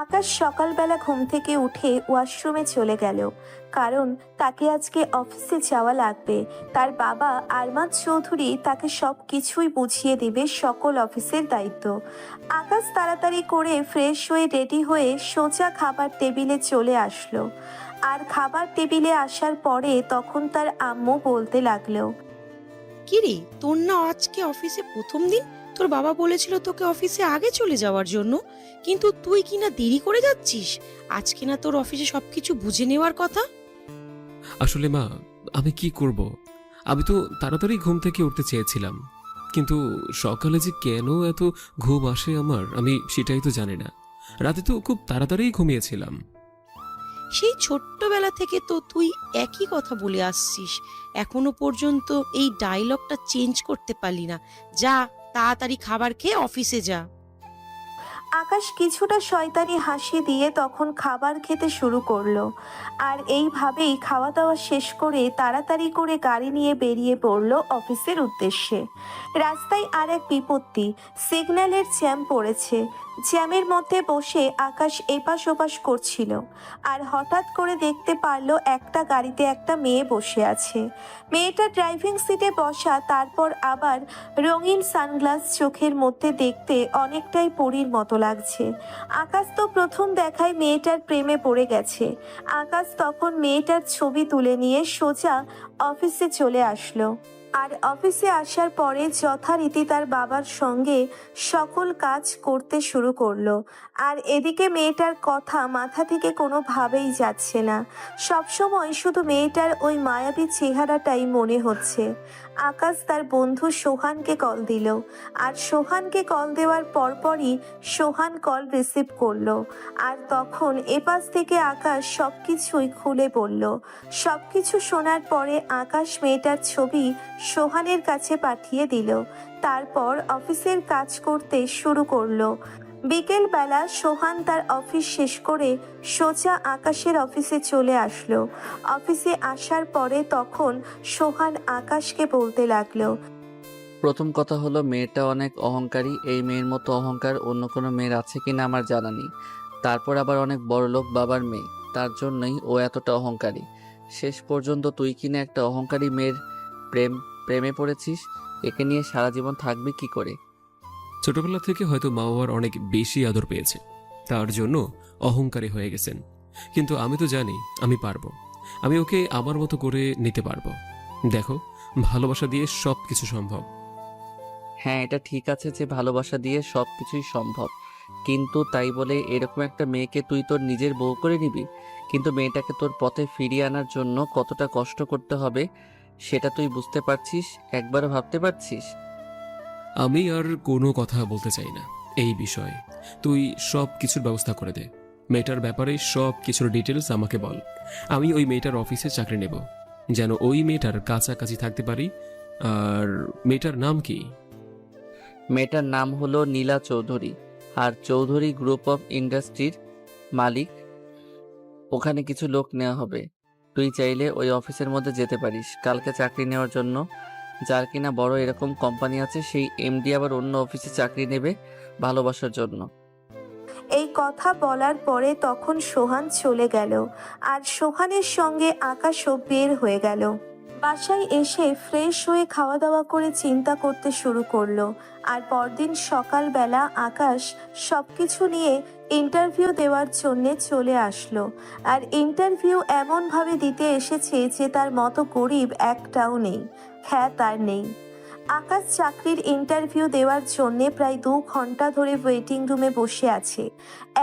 আকাশ সকালবেলা ঘুম থেকে উঠে ওয়াশরুমে চলে গেল, কারণ তাকে আজকে অফিসে যাওয়া লাগবে। তার বাবা আরমান চৌধুরী তাকে সব কিছুই বুঝিয়ে দিবে, সকল অফিসের দায়িত্ব। আকাশ তাড়াতাড়ি করে ফ্রেশ হয়ে রেডি হয়ে সোজা খাবার টেবিলে চলে আসলো। আর খাবার টেবিলে আসার পরে তখন তার আম্মু বলতে লাগলো, কিরে, তোর না আজকে অফিসে প্রথম দিন? তোর বাবা বলেছিল তোকে অফিসে আগে চলে যাওয়ার জন্য, কিন্তু তুই কিনা দেরি করে যাচ্ছিস। আজকে না তোর অফিসে সবকিছু বুঝে নেওয়ার কথা। আসলে মা, আমি কি করব? আমি তো তাড়াতাড়ি ঘুম থেকে উঠতে চেয়েছিলাম, কিন্তু সকালে যে কেন এত ঘুম আসে আমার, আমি সেটাই তো জানি না। রাতে তো খুব তাড়াতাড়ি ঘুমিয়েছিলাম। সেই ছোট্টবেলা থেকে তো তুই একই কথা বলে আসছিস, এখনো পর্যন্ত এই ডায়লগটা চেঞ্জ করতে পারলি না। যা, তাড়াতাড়ি খাবার খেয়ে অফিসে যা। আকাশ কিছুটা শয়তানি হাসি দিয়ে তখন খাবার খেতে শুরু করলো। আর এইভাবেই খাওয়া দাওয়া শেষ করে তাড়াতাড়ি করে গাড়ি নিয়ে বেরিয়ে পড়লো অফিসের উদ্দেশ্যে। রাস্তায় আর এক বিপত্তি, সিগন্যালের জ্যাম পড়েছে। জ্যামের মধ্যে বসে আকাশ এপাশ ওপাশ করছিল, আর হঠাৎ করে দেখতে পারলো একটা গাড়িতে একটা মেয়ে বসে আছে। মেয়েটা ড্রাইভিং সিটে বসা, তারপর আবার রঙিন সানগ্লাস চোখের মধ্যে, দেখতে অনেকটাই পরীর মতো লাগছে। আকাশ তো প্রথম দেখায় মেয়েটার প্রেমে পড়ে গেছে। আকাশ তখন মেয়েটার ছবি তুলে নিয়ে সোজা অফিসে চলে আসলো। আর অফিসে আসার পরে যথারীতি তার বাবার সঙ্গে সকল কাজ করতে শুরু করলো। আর এদিকে মেয়েটার কথা মাথা থেকে কোনোভাবেই যাচ্ছে না। সবসময় শুধু মেয়েটার ওই মায়াবী চেহারাটাই মনে হচ্ছে। আকাশ তার বন্ধু সোহানকে কল দিল, আর সোহানকে কল দেওয়ার পরপরই সোহান কল রিসিভ করলো। আর তখন এপাশ থেকে আকাশ সব কিছুই খুলে বলল। সব কিছু শোনার পরে আকাশ মেয়েটার ছবি সোহানের কাছে পাঠিয়ে দিল। তারপর অফিসের কাজ করতে শুরু করলো। বিকেল বেলা সোহান তার অফিস শেষ করে সোজা আকাশের অফিসে চলে আসলো। অফিসে আসার পরে তখন সোহান আকাশকে বলতে লাগলো, প্রথম কথা হলো, মেয়েটা অনেক অহংকারী। এই মেয়ের মতো অহংকার অন্য কোনো মেয়ের আছে কিনা আমার জানা নেই। তারপর আবার অনেক বড়লোক বাবার মেয়ে, তার জন্যই ও এতটা অহংকারী। শেষ পর্যন্ত তুই কিনা একটা অহংকারী মেয়ের প্রেম প্রেমে পড়েছিস। একে নিয়ে সারা জীবন থাকবি কি করে? ছোটবেলা থেকে হয়তো মা বাবার অনেক বেশি আদর পেয়েছে, তার জন্য অহংকারী হয়ে গেছেন। কিন্তু আমি তো জানি আমি পারবো। আমি ওকে আমার মতো করে নিতে পারবো। দেখো, ভালোবাসা দিয়ে সব কিছু সম্ভব। হ্যাঁ, এটা ঠিক আছে যে ভালোবাসা দিয়ে সব কিছুই সম্ভব, কিন্তু তাই বলে এরকম একটা মেয়েকে তুই তোর নিজের বউ করে নিবি? কিন্তু মেয়েটাকে তোর পথে ফিরিয়ে আনার জন্য কতটা কষ্ট করতে হবে সেটা তুই বুঝতে পারছিস? একবারও ভাবতে পারছিস? আমি আর কোনো কথা বলতে চাই না এই বিষয়ে। তুই সব কিছুর ব্যবস্থা করে দে। মেয়েটার ব্যাপারে সব কিছুর ডিটেলস আমাকে বল। আমি ওই মেয়েটার অফিসে চাকরি নেব, যেন ওই মেয়েটার কাছাকাছি থাকতে পারি। আর মেয়েটার নাম কি? মেয়েটার নাম হলো নীলা চৌধুরী, আর চৌধুরী গ্রুপ অফ ইন্ডাস্ট্রির মালিক। ওখানে কিছু লোক নেওয়া হবে। তুই চাইলে ওই অফিসের মধ্যে যেতে পারিস কালকে চাকরি নেওয়ার জন্য। যার কিনা বড় এরকম কোম্পানি আছে, সেই এমডি আবার অন্য অফিসে চাকরি নেবে ভালোবাসার জন্য। এই কথা বলার পরে তখন সোহান চলে গেল, আর সোহানের সঙ্গে আকাশও বের হয়ে গেল। বাসায় এসে ফ্রেশ হয়ে খাওয়া দাওয়া করে চিন্তা করতে শুরু করলো। আর পরদিন সকালবেলা আকাশ সব কিছু নিয়ে ইন্টারভিউ দেওয়ার জন্যে চলে আসলো। আর ইন্টারভিউ এমনভাবে দিতে এসেছে যে তার মতো গরিব একটাও নেই, হ্যাঁ তার নেই। আকাশ চাকরির ইন্টারভিউ দেওয়ার জন্যে প্রায় 2 ঘন্টা ধরে ওয়েটিং রুমে বসে আছে।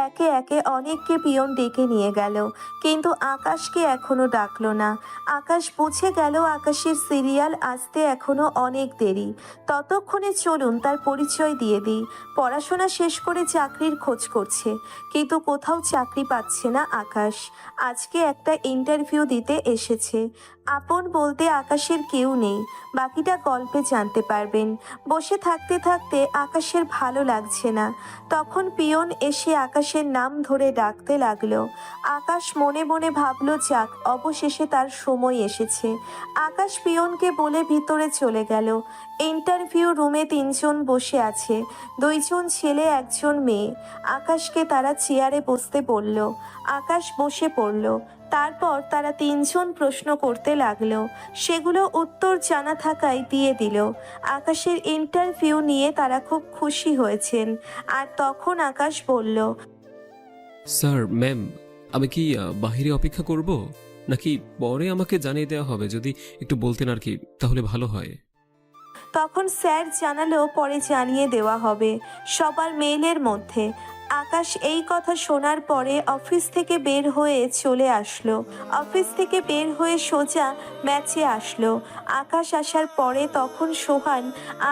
একে একে অনেককে পিয়ন ডেকে নিয়ে গেল, কিন্তু আকাশকে এখনো ডাকলো না। আকাশ বুঝে গেল আকাশের সিরিয়াল আসতে এখনো অনেক দেরি। ততক্ষণে চলুন তার পরিচয় দিয়ে দিই। পড়াশোনা শেষ করে চাকরির খোঁজ করছে, কিন্তু কোথাও চাকরি পাচ্ছে না আকাশ। আজকে একটা ইন্টারভিউ দিতে এসেছে। আপন বলতে আকাশের কেউ নেই। বাকিটা গল্পে জানতে বলতে পারবেন। বসে থাকতে থাকতে আকাশের ভালো লাগছে না। তখন পিয়ন এসে আকাশের নাম ধরে ডাকতে লাগলো। আকাশ মনে মনে ভাবলো, যাক, অবশেষে তার সময় এসেছে। আকাশ পিয়নকে বলে ভিতরে চলে গেল। ইন্টারভিউ রুমে 3 জন বসে আছে, 2 জন ছেলে 1 জন মেয়ে। আকাশকে তারা চেয়ারে বসতে বলল। আকাশ বসে পড়ল। তারপর তারা 3 জন প্রশ্ন করতে লাগলো। সেগুলো উত্তর জানা থাকায় দিয়ে দিল। আকাশের ইন্টারভিউ নিয়ে তারা খুব খুশি হয়েছেন। আর তখন আকাশ বলল, স্যার, ম্যাম, আমি কি বাহিরে অপেক্ষা করব, নাকি পরে আমাকে জানিয়ে দেওয়া হবে? যদি একটু বলতেন আর কি, তাহলে ভালো হয়। তখন স্যার জানালো পরে জানিয়ে দেওয়া হবে, সবার মেইলের মধ্যে। আকাশ এই কথা শোনার পরে অফিস থেকে বের হয়ে চলে আসলো। অফিস থেকে বের হয়ে সোজা ম্যাচে আসলো। আকাশ আসার পরে তখন সোহান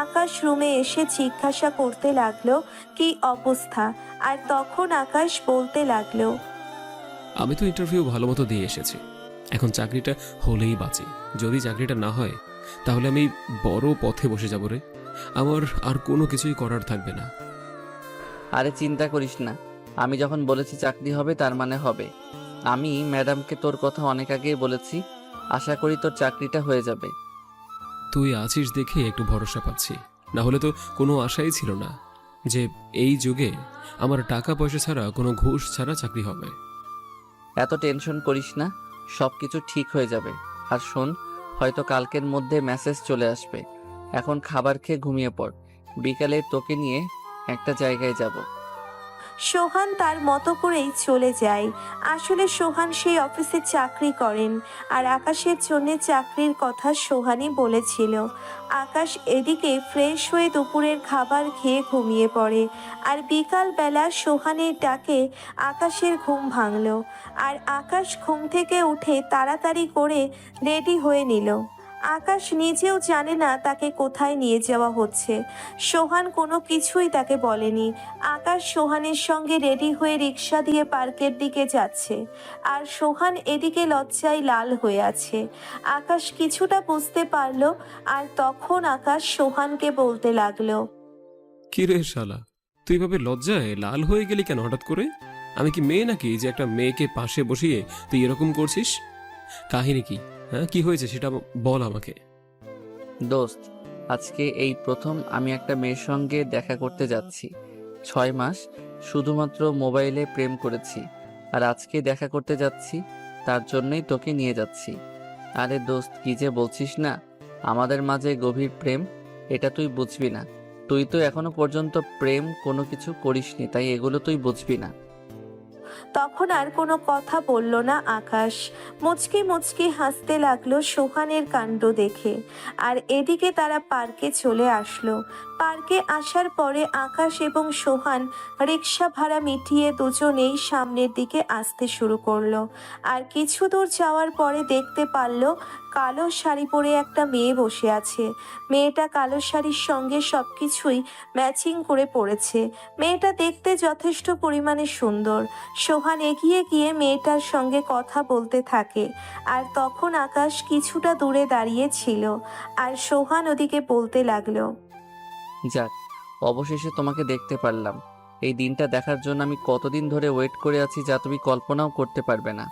আকাশ রুমে এসে জিজ্ঞাসা করতে লাগলো কি অবস্থা। আর তখন আকাশ বলতে লাগলো, আমি তো ইন্টারভিউ ভালো মতো দিয়ে এসেছি। এখন চাকরিটা হলেই বাঁচি। যদি চাকরিটা না হয়, তাহলে আমি বড় পথে বসে যাব রে। আমার আর কোনো কিছুই করার থাকবে না। আরে চিন্তা করিস না, আমি যখন বলেছি চাকরি হবে তার মানে হবে। আমি ম্যাডামকে তোর কথা অনেক আগেই বলেছি, আশা করি তোর চাকরিটা হয়ে যাবে। তুই আছিস দেখে একটু ভরসা পাচ্ছি, না হলে তো কোনো আশাই ছিল না যে এই যুগে আমার টাকা পয়সা ছাড়া, কোনো ঘুষ ছাড়া চাকরি হবে। এত টেনশন করিস না, সব কিছু ঠিক হয়ে যাবে। আর শোন, হয়তো কালকের মধ্যে মেসেজ চলে আসবে। এখন খাবার খেয়ে ঘুমিয়ে পড়, বিকালে তোকে নিয়ে একটা জায়গায় যাব। সোহান তার মতো করেই চলে যায়। আসলে সোহান সেই অফিসে চাকরি করেন, আর আকাশের জন্য চাকরির কথা সোহানই বলেছিল। আকাশ এদিকে ফ্রেশ হয়ে দুপুরের খাবার খেয়ে ঘুমিয়ে পড়ে। আর বিকালবেলা সোহানের ডাকে আকাশের ঘুম ভাঙল। আর আকাশ ঘুম থেকে উঠে তাড়াতাড়ি করে রেডি হয়ে নিল। আকাশ নিজেও জানে না তাকে কোথায় নিয়ে যাওয়া হচ্ছে। সোহান কোনো কিছুই তাকে বলেনি। আকাশ সোহানের সঙ্গে রেডি হয়ে রিক্সা দিয়ে পার্কের দিকে যাচ্ছে। আর সোহান এদিকে লজ্জায় লাল হয়ে আছে। আকাশ কিছুটা বুঝতে পারলো। আর তখন আকাশ সোহানকে বলতে লাগলো, কি রে শালা, তুই ভাবে লজ্জায় লাল হয়ে গেলি কেন হঠাৎ করে? আমি কি মেয়ে নাকি যে একটা মেয়েকে পাশে বসিয়ে তুই এরকম করছিস? কাহিনী কি? হ্যাঁ, কি হয়েছে সেটা বল আমাকে। দোস্ত, আজকে এই প্রথম আমি একটা মেয়ের সঙ্গে দেখা করতে যাচ্ছি। 6 মাস শুধুমাত্র মোবাইলে প্রেম করেছি, আর আজকে দেখা করতে যাচ্ছি, তার জন্যই তোকে নিয়ে যাচ্ছি। আরে দোস্ত, কি যে বলছিস না, আমাদের মাঝে গভীর প্রেম, এটা তুই বুঝবি না। তুই তো এখনো পর্যন্ত প্রেম কোনো কিছু করিসনি, তাই এগুলো তুই বুঝবি না। তখন আর কোনো কথা বলল না আকাশ। মুচকি মুচকি হাসতে লাগলো সোহানের কাণ্ড দেখে। আর এদিকে তারা পার্কে চলে আসলো। পার্কে আসার পরে আকাশ এবং সোহান রিক্সা ভাড়া মিটিয়ে দুজনেই সামনের দিকে আসতে শুরু করলো। আর কিছু দূর যাওয়ার পরে দেখতে পারলো কালো শাড়ি পরে একটা মেয়ে বসে আছে। মেয়েটা কালো শাড়ির সঙ্গে সবকিছুই ম্যাচিং করে পড়েছে। মেয়েটা দেখতে যথেষ্ট পরিমাণে সুন্দর। সোহান এগিয়ে গিয়ে মেয়েটার সঙ্গে কথা বলতে থাকে। আর তখন আকাশ কিছুটা দূরে দাঁড়িয়ে ছিল। আর সোহান ওদিকে বলতে লাগলো, যাক, অবশেষে তোমাকে দেখতে পারলাম। এই দিনটা দেখার জন্য আমি কতদিন ধরে ওয়েট করে আছি, যা তুমি কল্পনাও করতে পারবে না।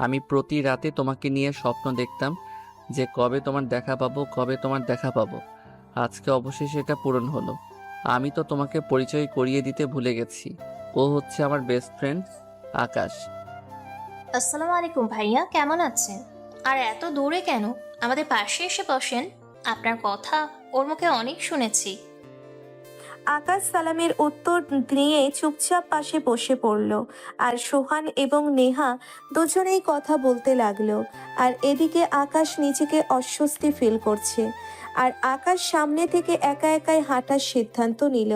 আমি প্রতি রাতে তোমাকে নিয়ে স্বপ্ন দেখতাম যে কবে তোমার দেখা পাবো, কবে তোমার দেখা পাবো। আজকে অবশেষে এটা পূরণ হলো। আমি তো তোমাকে পরিচয় করিয়ে দিতে ভুলে গেছি। ও হচ্ছে আমার বেস্ট ফ্রেন্ড আকাশ। আসসালামু আলাইকুম ভাইয়া, কেমন আছেন? আর এত দূরে কেন? আমাদের পাশে এসে বসেন। আপনার কথা ওর মুখে অনেক শুনেছি। আকাশ সালামের উত্তর নিয়ে চুপচাপ পাশে বসে পড়ল। আর সোহান এবং নেহা দুজনেই কথা বলতে লাগলো। আর এদিকে আকাশ নিজেকে অস্বস্তি ফিল করছে। আর আকাশ সামনে থেকে একা একাই হাঁটার সিদ্ধান্ত নিল।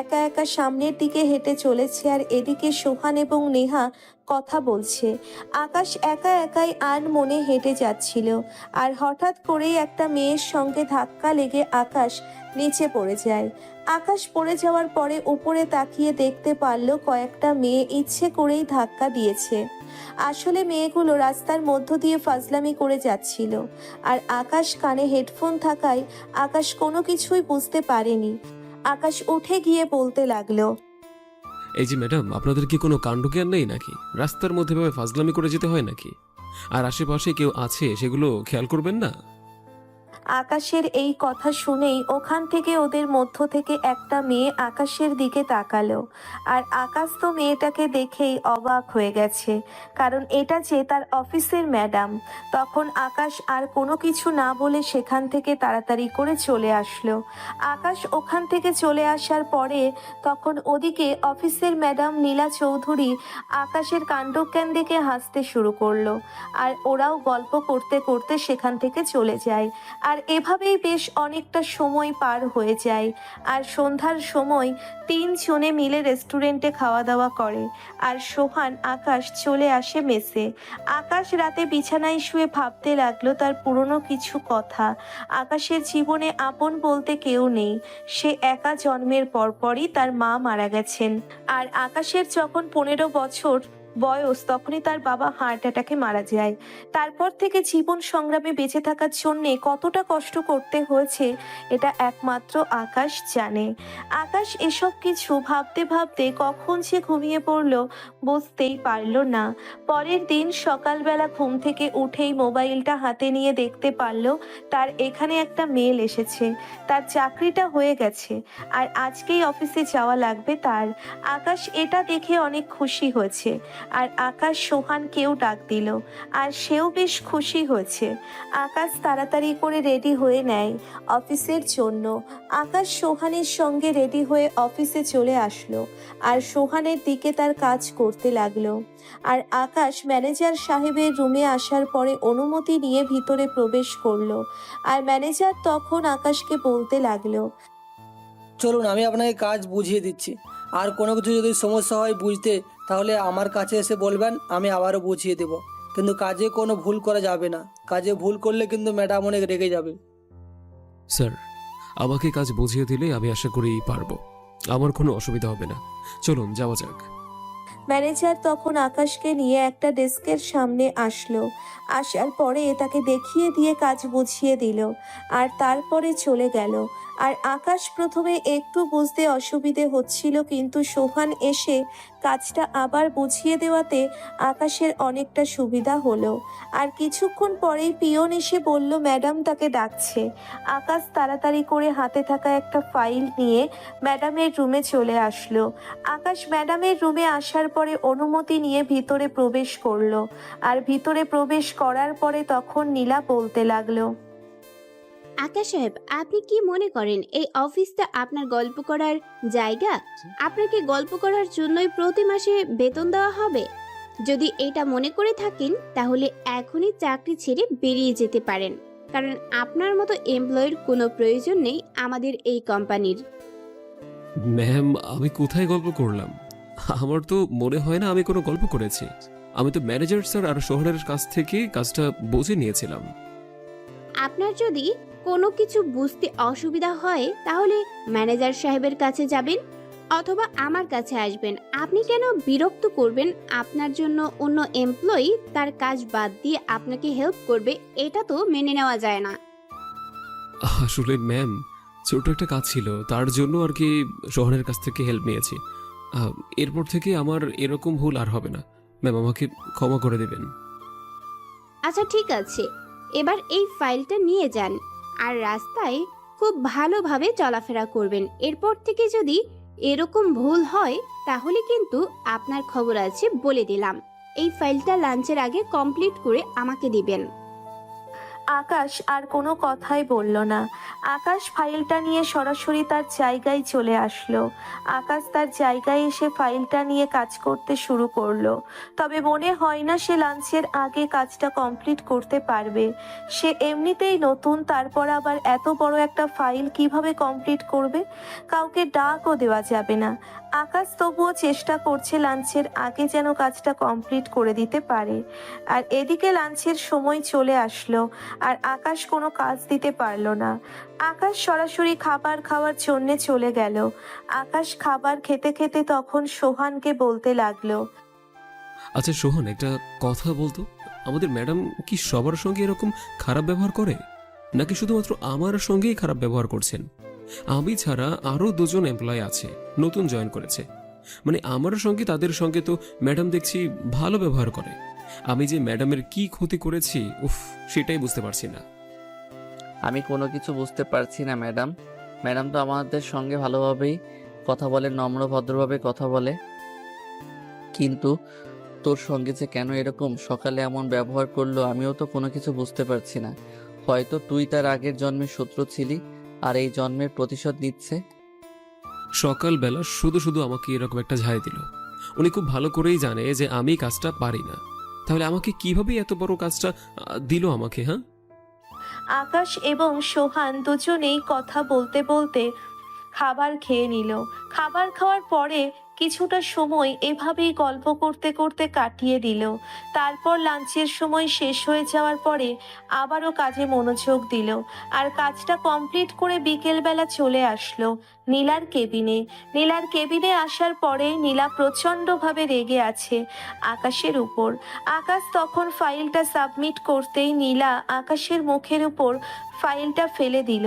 একা একা সামনের দিকে হেঁটে চলেছে। আর এদিকে সোহান এবং নেহা কথা বলছে। আকাশ একা একাই আনমনে হেঁটে যাচ্ছিল, আর হঠাৎ করেই একটা মেয়ের সঙ্গে ধাক্কা লেগে আকাশ নিচে পড়ে যায়। আকাশ পড়ে যাওয়ার পরে উপরে তাকিয়ে দেখতে পারল কয়েকটা মেয়ে ইচ্ছে করেই ধাক্কা দিয়েছে। আসলে মেয়েগুলো রাস্তার মধ্য দিয়ে ফাজলামি করে যাচ্ছিল, আর আকাশ কানে হেডফোন থাকায় আকাশ কোনো কিছুই বুঝতে পারেনি। আকাশ উঠে গিয়ে বলতে লাগলো, এই যে ম্যাডাম, আপনাদের কি কোনো কাণ্ডজ্ঞান নেই নাকি? রাস্তার মধ্যে ভাবে ফাজলামি করে যেতে হয় নাকি? আর আশেপাশে কেউ আছে সেগুলো খেয়াল করবেন না? আকাশের এই কথা শুনেই ওখান থেকে ওদের মধ্য থেকে একটা মেয়ে আকাশের দিকে তাকালো। আর আকাশ তো মেয়েটাকে দেখেই অবাক হয়ে গেছে, কারণ এটা যে তার অফিসের ম্যাডাম। তখন আকাশ আর কোনো কিছু না বলে সেখান থেকে তাড়াতাড়ি করে চলে আসলো। আকাশ ওখান থেকে চলে আসার পরে তখন ওদিকে অফিসের ম্যাডাম নীলা চৌধুরী আকাশের কাণ্ডজ্ঞান দেখে হাসতে শুরু করলো। আর ওরাও গল্প করতে করতে সেখান থেকে চলে যায়। আর এভাবেই বেশ অনেকটা সময় পার হয়ে যায়। আর সন্ধ্যার সময় তিনজনে মিলে রেস্টুরেন্টে খাওয়া দাওয়া করে, আর সোহান আকাশ চলে আসে মেসে। আকাশ রাতে বিছানায় শুয়ে ভাবতে লাগলো তার পুরনো কিছু কথা। আকাশের জীবনে আপন বলতে কেউ নেই, সে একা জন্মের পরপরই তার মা মারা গেছেন। আর আকাশের যখন 15 বছর বয়স তখনই তার বাবা হার্ট অ্যাটাকে মারা যায়। তারপর থেকে জীবন সংগ্রামে বেঁচে থাকার জন্যে কতটা কষ্ট করতে হয়েছে এটা একমাত্র আকাশ জানে। আকাশ এসব কিছু ভাবতে ভাবতে কখন সে ঘুমিয়ে পড়ল বুঝতেই পারল না। পরের দিন সকালবেলা ঘুম থেকে উঠেই মোবাইলটা হাতে নিয়ে দেখতে পারল তার এখানে একটা মেল এসেছে। তার চাকরিটা হয়ে গেছে আর আজকেই অফিসে যাওয়া লাগবে তার। আকাশ এটা দেখে অনেক খুশি হয়েছে। আর আকাশ সোহানকেও ডাক দিল, আর সেও বেশ খুশি হয়েছে। আকাশ তাড়াতাড়ি করে রেডি হয়ে নেয় অফিসের জন্য। আকাশ সোহানের সঙ্গে রেডি হয়ে অফিসে চলে আসলো, আর সোহানের দিকে তার কাজ করতে লাগলো। আর আকাশ ম্যানেজার সাহেবের রুমে আসার পরে অনুমতি নিয়ে ভিতরে প্রবেশ করলো। আর ম্যানেজার তখন আকাশকে বলতে লাগলো, চলুন আমি আপনাকে কাজ বুঝিয়ে দিচ্ছি। আর কোনো কিছু যদি সমস্যা হয় বুঝতে, তাহলে আমার কাছে এসে বলবেন, আমি আবারও বুঝিয়ে দেব। কিন্তু কাজে কোনো ভুল করা যাবে না। কাজে ভুল করলে কিন্তু ম্যাডাম অনেক রেগে যাবে। স্যার, আমাকে কাজ বুঝিয়ে দিলে আমি আশা করি পারবো, আমার কোনো অসুবিধা হবে না। চলুন যাওয়া যাক। ম্যানেজার তখন আকাশকে নিয়ে একটা ডেস্কের সামনে আসলো। আসার পরে তাকে দেখিয়ে দিয়ে কাজ বুঝিয়ে দিল, আর তারপরে চলে গেল। আর আকাশ প্রথমে একটু বুঝতে অসুবিধে হচ্ছিল, কিন্তু সোহান এসে কাজটা আবার বুঝিয়ে দেওয়াতে আকাশের অনেকটা সুবিধা হলো। আর কিছুক্ষণ পরেই পিয়ন এসে বলল ম্যাডাম তাকে ডাকছে। আকাশ তাড়াতাড়ি করে হাতে থাকা একটা ফাইল নিয়ে ম্যাডামের রুমে চলে আসলো। আকাশ ম্যাডামের রুমে আসার পরে অনুমতি নিয়ে ভিতরে প্রবেশ করলো। আর ভিতরে প্রবেশ করার পরে তখন নীলা বলতে লাগলো, আকাশ সাহেব, আপনি কি মনে করেন এই অফিসটা আপনার গল্প করার জায়গা? আপনাকে গল্প করার জন্যই প্রতি মাসে বেতন দেওয়া হবে? যদি এটা মনে করে থাকেন তাহলে এখনই চাকরি ছেড়ে বেরিয়ে যেতে পারেন, কারণ আপনার মতো এমপ্লয়ের কোনো প্রয়োজন নেই আমাদের এই কোম্পানির। ম্যাম, আমি কোথায় গল্প করলাম? আমার তো মনে হয় না আমি কোনো গল্প করেছি। আমি তো ম্যানেজার স্যার আর শহরের কাছ থেকে কাজটা বুঝে নিয়েছিলাম। আপনার যদি কোনো কিছু বুঝতে অসুবিধা হয় তাহলে ম্যানেজার সাহেবের কাছে যাবেন অথবা আমার কাছে আসবেন। আপনি কেন বিরক্ত করবেন? আপনার জন্য অন্য এমপ্লয়ি তার কাজ বাদ দিয়ে আপনাকে হেল্প করবে, এটা তো মেনে নেওয়া যায় না। আসলে ম্যাম, ছোট একটা কাজ ছিল, তার জন্য আর কি শহরের কাছ থেকে হেল্প নিয়েছি। এরপর থেকে আমার এরকম ভুল আর হবে না। ম্যাম, আমাকে ক্ষমা করে দেবেন। আচ্ছা ঠিক আছে, এবার এই ফাইলটা নিয়ে যান আর রাস্তায় খুব ভালোভাবে চলাফেরা করবেন। এরপর থেকে যদি এরকম ভুল হয় তাহলে কিন্তু আপনার খবর আছে বলে দিলাম। এই ফাইলটা লাঞ্চের আগে কমপ্লিট করে আমাকে দিবেন। আকাশ আর কোনো কথাই বলল না। আকাশ ফাইলটা নিয়ে সরাসরি তার জায়গায় চলে আসলো। আকাশ তার জায়গায় এসে ফাইলটা নিয়ে কাজ করতে শুরু করলো। তবে মনে হয় না সে লাঞ্চের আগে কাজটা কমপ্লিট করতে পারবে। সে এমনিতেই নতুন, তারপর আবার এত বড় একটা ফাইল কিভাবে কমপ্লিট করবে? কাউকে ডাকও দেওয়া যাবে না। আকাশ তবুও চেষ্টা করছে লাঞ্চের আগে যেন কাজটা কমপ্লিট করে দিতে পারে। আর এদিকে লাঞ্চের সময় চলে আসলো, আর আকাশ কোনো কাজ দিতে পারলো না। আকাশ সরাসরি খাবার খাওয়ার জন্যে চলে গেল। আকাশ খাবার খেতে খেতে তখন সোহানকে বলতে লাগলো, আচ্ছা সোহন, একটা কথা বলতো, আমাদের ম্যাডাম কি সবার সঙ্গে এরকম খারাপ ব্যবহার করে, নাকি শুধুমাত্র আমার সঙ্গেই খারাপ ব্যবহার করছেন? আমি ছাড়া আরও 2জন এমপ্লয় আছে, নতুন জয়েন করেছে। মানে আমার সঙ্গে তাদের সঙ্গে তো ম্যাডাম দেখছি ভালো ব্যবহার করে। আমি যে ম্যাডামের কি ক্ষতি করেছি, উফ, সেটাই বুঝতে পারছি না। আমি কোনো কিছু বুঝতে পারছি না ম্যাডাম। ম্যাডাম তো আমাদের সঙ্গে ভালোভাবেই কথা বলে, নম্র ভদ্রভাবে কথা বলে, কিন্তু তোর সঙ্গে যে কেন এরকম সকালে এমন ব্যবহার করলো আমিও তো কোনো কিছু বুঝতে পারছি না। হয়তো তুই তার আগের জন্মের শত্রু ছিলি আর এই জন্মের প্রতিশোধ নিচ্ছে। সকালবেলা শুধু শুধু আমাকে এরকম একটা ঝাড়ি দিল। উনি খুব ভালো করেই জানে যে আমি কাজটা পারি না, তাহলে আমাকে কিভাবে এত বড় কাজটা দিল আমাকে? হ্যাঁ, আকাশ এবং সোহান দুজনেই কথা বলতে বলতে খাবার খেয়ে নিল। খাবার খাওয়ার পরে কিছুটা সময় এভাবেই গল্প করতে করতে কাটিয়ে দিল। তারপর লাঞ্চের সময় শেষ হয়ে যাওয়ার পরে আবারও কাজে মনোযোগ দিল। আর কাজটা কমপ্লিট করে বিকেলবেলা চলে আসলো নীলার কেবিনে। নীলার কেবিনে আসার পরে নীলা প্রচণ্ডভাবে রেগে আছে আকাশের উপর। আকাশ তখন ফাইলটা সাবমিট করতেই নীলা আকাশের মুখের উপর ফাইলটা ফেলে দিল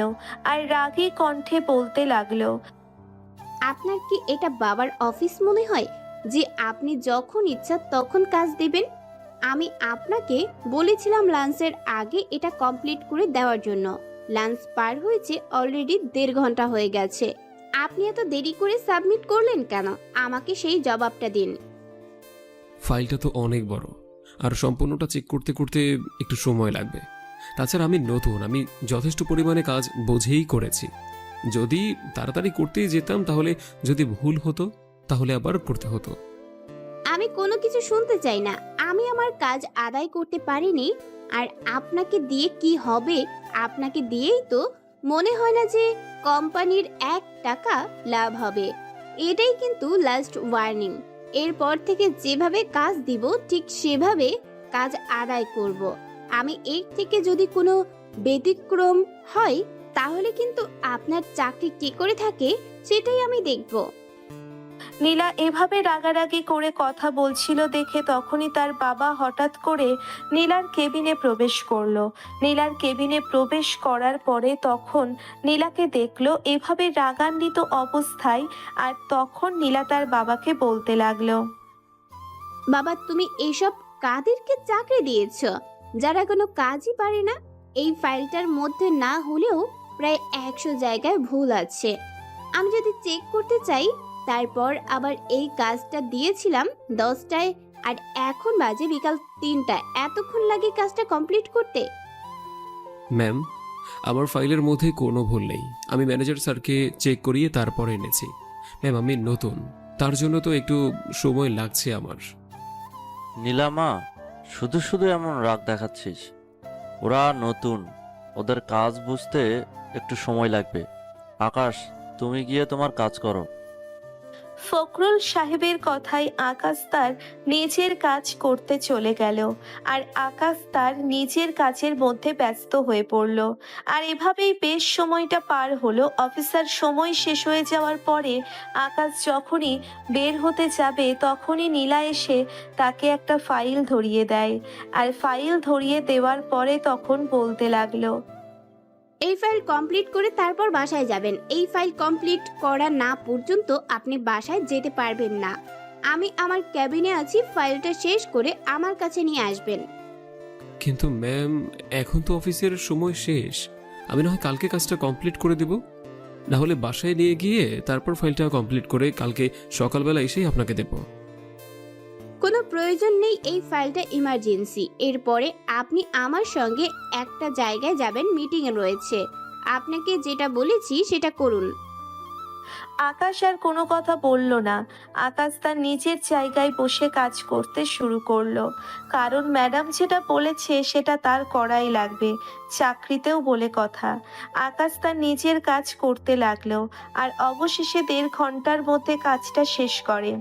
আর রাগী কণ্ঠে বলতে লাগলো, আপনার কি এটা বাবার অফিস মনে হয় যে আপনি যখন ইচ্ছা তখন কাজ দিবেন? আমি আপনাকে বলেছিলাম লাঞ্চের আগে এটা কমপ্লিট করে দেওয়ার জন্য। লাঞ্চ পার হয়েছে অলরেডি 1.5 ঘন্টা হয়ে গেছে। আপনি এত দেরি করে সাবমিট করলেন কেন? আমাকে সেই জবাবটা দিন। ফাইলটা তো অনেক বড়, আর সম্পূর্ণটা চেক করতে করতে একটু সময় লাগবে। তাছাড়া আমি নতুন, আমি যথেষ্ট পরিমাণে কাজ বুঝেই করেছি। যদি তাড়াতাড়ি করতেই যেতাম, তাহলে যদি ভুল হতো তাহলে আবার করতে হতো। আমি কোনো কিছু শুনতে চাই না। আমি আমার কাজ আদায় করতে পারিনি, আর আপনাকে দিয়ে কি হবে? আপনাকে দিয়েই তো মনে হয় না যে কোম্পানির 1 টাকা লাভ হবে। এটাই কিন্তু লাস্ট ওয়ার্নিং। এরপর থেকে যেভাবে কাজ দিব ঠিক সেভাবে কাজ আদায় করব। আমি এর থেকে যদি কোনো ব্যতিক্রম হয় তাহলে কিন্তু আপনার চাকরি কি করে থাকে সেটাই আমি দেখব। নীলা এভাবে রাগারাগি করে কথা বলছিল দেখে তখনই তার বাবা হঠাৎ করে নীলার কেবিনে প্রবেশ করলো। নীলার কেবিনে প্রবেশ করার পরে তখন নীলাকে দেখলো এভাবে রাগান্বিত অবস্থায়। আর তখন নীলা তার বাবাকে বলতে লাগলো, বাবা, তুমি এইসব কাদেরকে চাকরি দিয়েছ যারা কোনো কাজই পারে না? এই ফাইলটার মধ্যে না হলেও প্রায় 100 জায়গায় ভুল আছে। আমি যদি চেক করতে চাই, তারপর আবার এই কাজটা দিয়েছিলাম 10টায় আর এখন বাজে বিকাল 3টায়। এতক্ষণ লাগে কাজটা কমপ্লিট করতে? ম্যাম, আমার ফাইলের মধ্যে কোনো ভুল নেই। আমি ম্যানেজার স্যারকে চেক করিয়ে তারপরে এনেছি। ম্যাম, আমি নতুন, তার জন্য তো একটু সময় লাগছে আমার। নীলামা, শুধু শুধু এমন রাগ দেখাচ্ছিস। ওরা নতুন, ওদের কাজ বুঝতে একটু সময় লাগবে। আকাশ, তুমি গিয়ে তোমার কাজ করো। ফখরুল সাহেবের কথায় আকাশ তার নিজের কাজ করতে চলে গেল। আর আকাশ তার নিজের কাজের মধ্যে ব্যস্ত হয়ে পড়ল। আর এভাবেই বেশ সময়টা পার হলো। অফিসার সময় শেষ হয়ে যাওয়ার পরে আকাশ যখনই বের হতে যাবে তখনই নীলা এসে তাকে একটা ফাইল ধরিয়ে দেয়। আর ফাইল ধরিয়ে দেওয়ার পরে তখন বলতে লাগলো, এই ফাইল কমপ্লিট করে তারপর বাসায় যাবেন। এই ফাইল কমপ্লিট করা না পর্যন্ত আপনি বাসায় যেতে পারবেন না। আমি আমার ক্যাবিনে আছি, ফাইলটা শেষ করে আমার কাছে নিয়ে আসবেন। কিন্তু ম্যাম, এখন তো অফিসের সময় শেষ। আমি না হয় কালকে কাজটা কমপ্লিট করে দেব, না হলে বাসায় নিয়ে গিয়ে তারপর ফাইলটা কমপ্লিট করে কালকে সকালবেলা এসেই আপনাকে দেব। কোনো প্রয়োজন নেই এই ফাইলটা ইমার্জেন্সি। এরপরে আপনি আমার সঙ্গে একটা জায়গায় যাবেন, মিটিংয়ে রয়েছে। আপনাকে যেটা বলেছি সেটা করুন। আকাশ আর কোনো কথা বলল না। আকাশ তার নিজের জায়গায় বসে কাজ করতে শুরু করলো, কারণ ম্যাডাম যেটা বলেছে সেটা তার করাই লাগবে, চাকরিতেও বলে কথা। আকাশ তার নিজের কাজ করতে লাগলো আর অবশেষে 1.5 ঘন্টার মধ্যে কাজটা শেষ করে।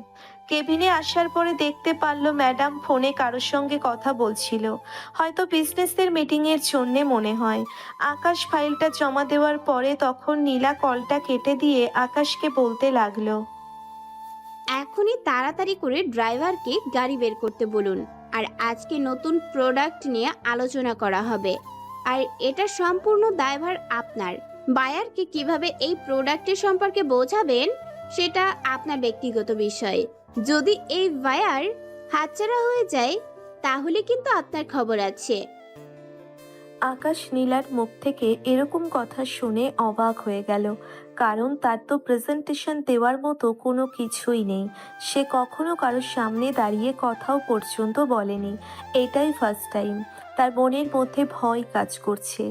কেবিনে আসার পরে দেখতে পারলো ম্যাডাম ফোনে কারোর সঙ্গে কথা বলছিল, হয়তো বিজনেসের মিটিংয়ের জন্যে মনে হয়। আকাশ ফাইলটা জমা দেওয়ার পরে তখন নীলা কলটা কেটে দিয়ে আকাশকে বলতে লাগলো, এখনই তাড়াতাড়ি করে ড্রাইভারকে গাড়ি বের করতে বলুন। আর আজকে নতুন প্রোডাক্ট নিয়ে আলোচনা করা হবে, আর এটা সম্পূর্ণ দায়ভার আপনার। বায়ারকে কিভাবে এই প্রোডাক্টের সম্পর্কে বোঝাবেন সেটা আপনার ব্যক্তিগত বিষয়। যদি এই বায়ার হাতছাড়া হয়ে যায় তাহলে কিন্তু আপনার খবর আছে। আকাশ নীলার মুখ থেকে এরকম কথা শুনে অবাক হয়ে গেল, কারণ তার তো প্রেজেন্টেশন দেওয়ার মতো কোনো কিছুই নেই। সে কখনো কারোর সামনে দাঁড়িয়ে কথাও পর্যন্ত বলেনি, এটাই ফার্স্ট টাইম। তার মনের মধ্যে ভয় কাজ করছে।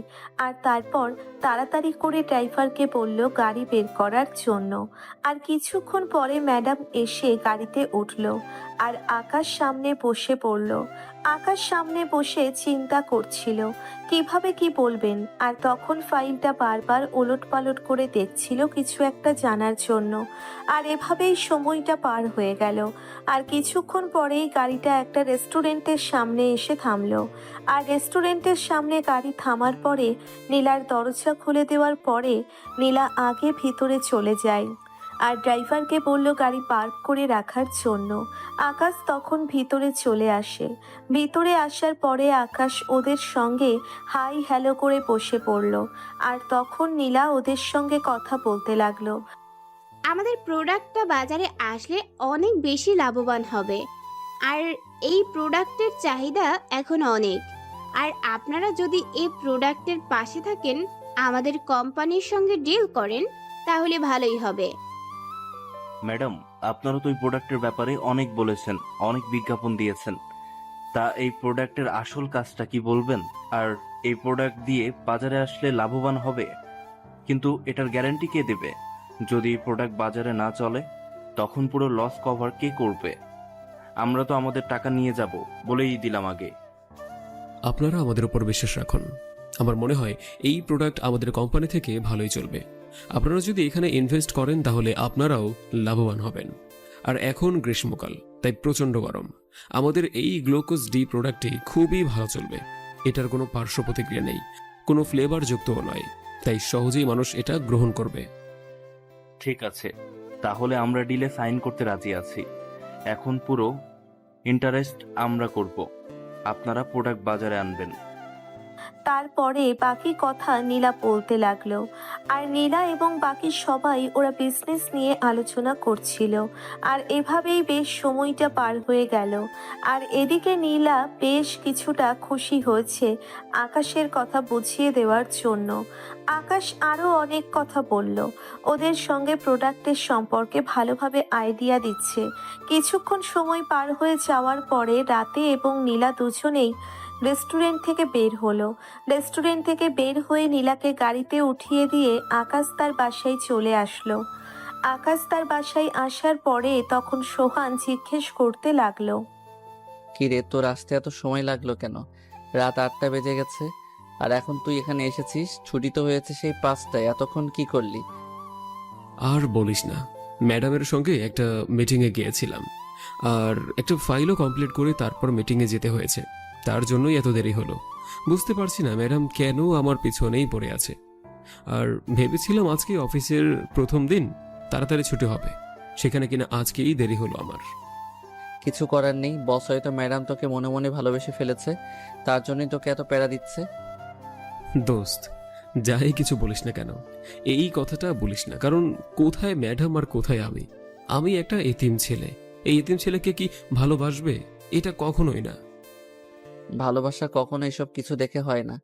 আর তারপর তাড়াতাড়ি করে ড্রাইভারকে বলল গাড়ি বের করার জন্য। আর কিছুক্ষণ পরে ম্যাডাম এসে গাড়িতে উঠল আর আকাশ সামনে বসে পড়ল। আকাশ সামনে বসে চিন্তা করছিল কিভাবে কি বলবেন, আর তখন ফাইলটা বারবার ওলটপালট করে দেখছিল কিছু একটা জানার জন্য। আর এভাবেই সময়টা পার হয়ে গেল। আর কিছুক্ষণ পরেই গাড়িটা একটা রেস্টুরেন্টের সামনে এসে থামলো। আর রেস্টুরেন্টের সামনে গাড়ি থামার পরে নীলার দরজা খুলে দেওয়ার পরে নীলা আগে ভিতরে চলে যায় আর ড্রাইভারকে বলল গাড়ি পার্ক করে রাখার জন্য। আকাশ তখন ভিতরে চলে আসে। ভিতরে আসার পরে আকাশ ওদের সঙ্গে হাই হ্যালো করে বসে পড়ল। আর তখন নীলা ওদের সঙ্গে কথা বলতে লাগলো। আমাদের প্রোডাক্টটা বাজারে আসলে অনেক বেশি লাভবান হবে, আর এই প্রোডাক্টের চাহিদা এখন অনেক। আর আপনারা যদি এই প্রোডাক্টের পাশে থাকেন, আমাদের কোম্পানির সঙ্গে ডিল করেন, তাহলে ভালোই হবে। ম্যাডাম, আপনারা তো এই প্রোডাক্টের ব্যাপারে অনেক বলেছেন, অনেক বিজ্ঞাপন দিয়েছেন। তা এই প্রোডাক্টের আসল কাজটা কি বলবেন? আর এই প্রোডাক্ট দিয়ে বাজারে আসলে লাভবান হবে, কিন্তু এটার গ্যারান্টি কে দেবে? যদি এই প্রোডাক্ট বাজারে না চলে তখন পুরো লস কভার কে করবে? আমরা তো আমাদের টাকা নিয়ে যাব বলেই দিলাম আগে। আপনারা আমাদের উপর বিশ্বাস রাখুন। আমার মনে হয় এই প্রোডাক্ট আমাদের কোম্পানি থেকে ভালোই চলবে। আপনারা যদি এখানে ইনভেস্ট করেন তাহলে আপনারাও লাভবান হবেন। আর এখন গ্রীষ্মকাল, তাই প্রচণ্ড গরম। আমাদের এই গ্লুকোজ ডি প্রোডাক্টটি খুবই ভালো চলবে। এটার কোনো পার্শ্ব প্রতিক্রিয়া নেই, কোনো ফ্লেভার যুক্তও নয়, তাই সহজেই মানুষ এটা গ্রহণ করবে। ঠিক আছে, তাহলে আমরা ডিলে সাইন করতে রাজি আছি। এখন পুরো ইন্টারেস্ট আমরা করব, আপনারা প্রোডাক্ট বাজারে আনবেন। তারপরে বাকি কথা নীলা বলতে লাগলো। আর নীলা এবং বাকি সবাই ওরা বিজনেস নিয়ে আলোচনা করছিল। আর এভাবেই বেশ সময়টা পার হয়ে গেল। আর এদিকে নীলা বেশ কিছুটা খুশি হয়েছে আকাশের কথা বুঝিয়ে দেওয়ার জন্য। আকাশ আরও অনেক কথা বলল, ওদের সঙ্গে প্রোডাক্টের সম্পর্কে ভালোভাবে আইডিয়া দিচ্ছে। কিছুক্ষণ সময় পার হয়ে যাওয়ার পরে রাতে এবং নীলা দুজনেই রেস্টুরেন্ট থেকে বের হলো। রেস্টুরেন্ট থেকে বের হয়ে নীলাকে গাড়িতে উঠিয়ে দিয়ে আকাশ তার বাসায় চলে আসলো। আকাশ তার বাসায় আসার পরে তখন সোহান জিজ্ঞেস করতে লাগলো, কি রে, তোর আসতে এত সময় লাগলো কেন? রাত 8টা বেজে গেছে, আর এখন তুই এখানে এসেছিস? ছুটি তো হয়েছে সেই 5টায়, এতক্ষণ কি করলি? আর বলিস না, ম্যাডামের সঙ্গে একটা মিটিংয়ে গিয়েছিলাম, আর একটা ফাইলও কমপ্লিট করে তারপর মিটিংয়ে যেতে হয়েছে। তার জন্যই এত দেরি হলো। বুঝতে পারছি না ম্যাডাম কেন আমার পিছনেই পড়ে আছে। আর ভেবেছিলাম আজকে অফিসের প্রথম দিন, তাড়াতাড়ি ছুটি হবে, সেখানে কিনা আজকেই দেরি হলো আমার। কিছু করার নেই, বস হয়তো ম্যাডাম তোকে মনে মনে ভালোবেসে ফেলেছে, তার জন্যই তোকে এত প্যারা দিচ্ছে। দোস্ত, যাই কিছু বলিস না কেন, এই কথাটা বলিস না, কারণ কোথায় ম্যাডাম আর কোথায় আমি? আমি একটা এতিম ছেলে, এই এতিম ছেলেকে কি ভালোবাসবে? এটা কখনোই না। ভালোবাসা কখনো এসব কিছু দেখে হয় না,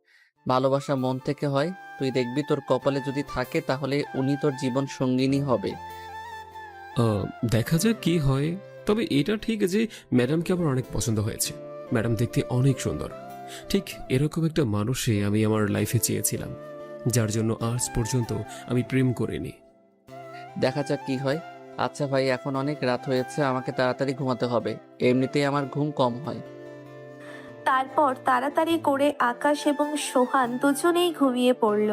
ভালোবাসা মন থেকে হয়। তুই দেখবি তোর কপালে যদি থাকে তাহলে উনি তোর জীবন সঙ্গিনী হবে। দেখা যাক কি হয়। তবে এটা ঠিক যে ম্যাডামকে আমার অনেক পছন্দ হয়েছে। ম্যাডাম দেখতে অনেক সুন্দর। ঠিক এরকম একটা মানুষই আমি আমার লাইফে চেয়েছিলাম, যার জন্য আজ পর্যন্ত আমি প্রেম করিনি। দেখা যাক কি হয়। আচ্ছা ভাই, এখন অনেক রাত হয়েছে, আমাকে তাড়াতাড়ি ঘুমাতে হবে। এমনিতেই আমার ঘুম কম হয়। তারপর তাড়াতাড়ি করে আকাশ এবং সোহান দুজনেই ঘুমিয়ে পড়ল।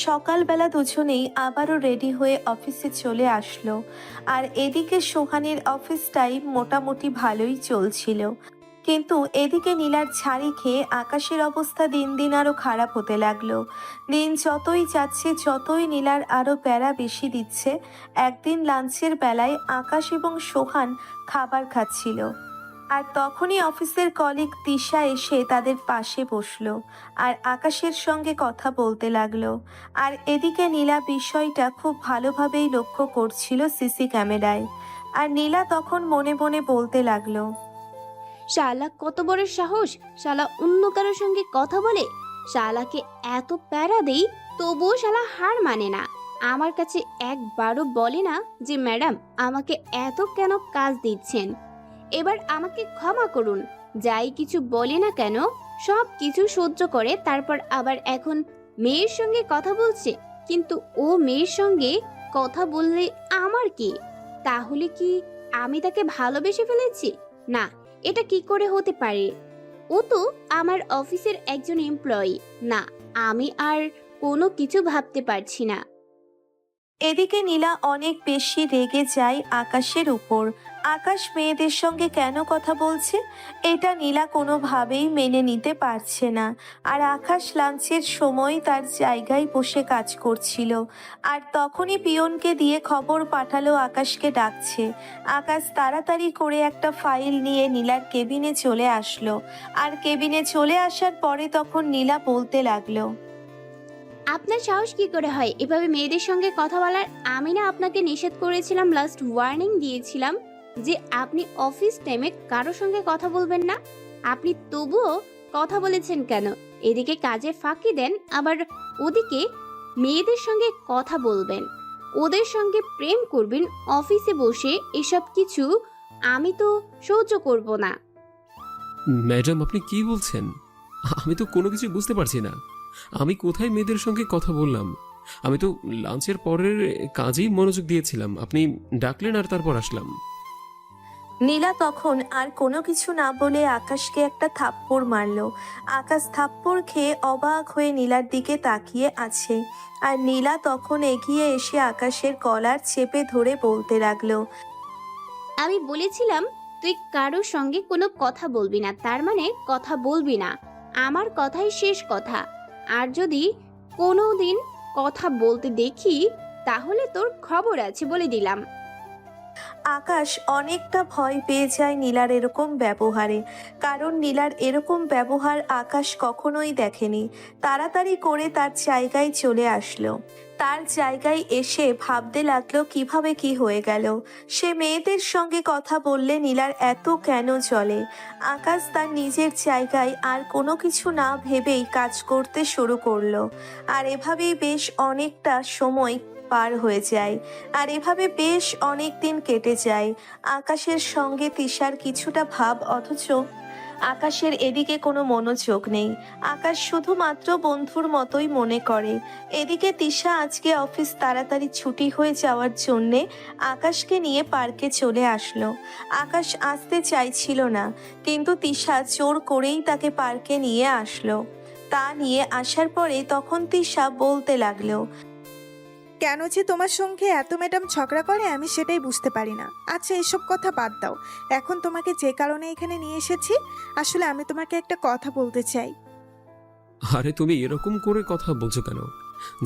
সকালবেলা দুজনেই আবারও রেডি হয়ে অফিসে চলে আসলো। আর এদিকে সোহানের অফিস টাইম মোটামুটি ভালোই চলছিল, কিন্তু এদিকে নীলার ঝাড়ি খেয়ে আকাশের অবস্থা দিন দিন আরো খারাপ হতে লাগলো। দিন যতই যাচ্ছে যতই নীলার আরো প্যারা বেশি দিচ্ছে। একদিন লাঞ্চের বেলায় আকাশ এবং সোহান খাবার খাচ্ছিল, আর তখনই অফিসের কলিগ তিশা এসে তাদের পাশে বসলো আর আকাশের সঙ্গে কথা বলতে লাগলো। আর এদিকে নীলা বিষয়টা খুব ভালোভাবেই লক্ষ্য করছিল সিসি ক্যামেরায়। আর নীলা তখন মনে মনে বলতে লাগলো, শালা কত বড় সাহস, শালা অন্য কারোর সঙ্গে কথা বলে। শালাকে এত প্যারা দেই তবুও শালা হার মানে না। আমার কাছে একবারও বলে না যে ম্যাডাম আমাকে এত কেন কাজ দিচ্ছেন। এবার আমাকে ক্ষমা করুন। যাই কিছু বলে না কেন সব কিছু সহ্য করে, তারপর আবার এখন মেয়ের সঙ্গে কথা বলছে। কিন্তু ও মেয়ের সঙ্গে কথা বললে আমার কি? তাহলে কি আমি তাকে ভালোবেসে ফেলেছি? না, এটা কি করে হতে পারে? ও তো আমার অফিসের একজন এমপ্লয়ি। না, আমি আর কোনো কিছু ভাবতে পারছি না। এদিকে নীলা অনেক বেশি রেগে যায় আকাশের উপর। আকাশ মেয়েদের সঙ্গে কেন কথা বলছে এটা নীলা কোনোভাবেই মেনে নিতে পারছে না। আর আকাশ লাঞ্চের সময় তার জায়গায় বসে কাজ করছিল, আর তখনই পিয়নকে দিয়ে খবর পাঠালো আকাশকে ডাকছে। আকাশ তাড়াতাড়ি করে একটা ফাইল নিয়ে নীলার কেবিনে চলে আসলো। আর কেবিনে চলে আসার পরে তখন নীলা বলতে লাগলো, আপনার সাহস কি করে হয় এভাবে মেয়েদের সঙ্গে কথা বলার? আমি না আপনাকে নিষেধ করেছিলাম, লাস্ট ওয়ার্নিং দিয়েছিলাম যে আপনি অফিস টাইমে কারো সঙ্গে কথা বলবেন না। আপনি তবুও কথা বলেছেন কেন? এদিকে কাজে ফাঁকি দেন, আবার ওদিকে মেয়েদের সঙ্গে কথা বলবেন, ওদের সঙ্গে প্রেম করবেন অফিসে বসে। এসব কিছু আমি তো সহ্য করব না। ম্যাডাম, আপনি কি বলছেন? আমি তো কোনো কিছু বুঝতে পারছি না। আমি কোথায় মেয়েদের সঙ্গে কথা বললাম? আমি তো লাঞ্চের পরের কাজেই মনোযোগ দিয়েছিলাম। আপনি ডাকলেন আর তারপর আসলাম। নীলা তখন আর কোনো কিছু না বলে আকাশকে একটা থাপ্পড় মারলো। আকাশ থাপ্পড় খেয়ে অবাক হয়ে নীলার দিকে তাকিয়ে আছে। আর নীলা তখন এগিয়ে এসে আকাশের কলার চেপে ধরে বলতে লাগলো, আমি বলেছিলাম তুই কারোর সঙ্গে কোনো কথা বলবি না, তার মানে কথা বলবি না। আমার কথাই শেষ কথা। আর যদি কোনো দিন কথা বলতে দেখি তাহলে তোর খবর আছে বলে দিলাম। আকাশ অনেকটা ভয় পেয়ে যায় নীলার এরকম ব্যবহারে, কারণ নীলার এরকম ব্যবহার আকাশ কখনোই দেখেনি। তাড়াতাড়ি করে তার জায়গায় চলে আসলো। তার জায়গায় এসে ভাবতে লাগলো কিভাবে কি হয়ে গেল। সে মেয়েদের সঙ্গে কথা বললে নীলার এত কেন চলে। আকাশ তার নিজের জায়গায় আর কোনো কিছু না ভেবেই কাজ করতে শুরু করলো। আর এভাবেই বেশ অনেকটা সময় পার হয়ে যায়। আর এভাবে বেশ অনেক দিন কেটে যায়। আকাশের সঙ্গে তিশার কিছুটা ভাব, অথচ আকাশের এদিকে কোনো মনোযোগ নেই। আকাশ শুধুমাত্র বন্ধুর মতোই মনে করে। এদিকে তিশা আজকে অফিস তাড়াতাড়ি ছুটি হয়ে যাওয়ার জন্যে আকাশকে নিয়ে পার্কে চলে আসলো। আকাশ আসতে চাইছিল না, কিন্তু তিশা জোর করেই তাকে পার্কে নিয়ে আসলো। তা নিয়ে আসার পরে তখন তিশা বলতে লাগলো, কেন যে তোমার সঙ্গে এত ম্যাডাম ঝগড়া করে আমি সেটাই বুঝতে পারি না। আচ্ছা, এসব কথা বাদ দাও। এখন তোমাকে যে কারণে এখানে নিয়ে এসেছি, আসলে আমি তোমাকে একটা কথা বলতে চাই। আরে তুমি এরকম করে কথা বলছো কেন?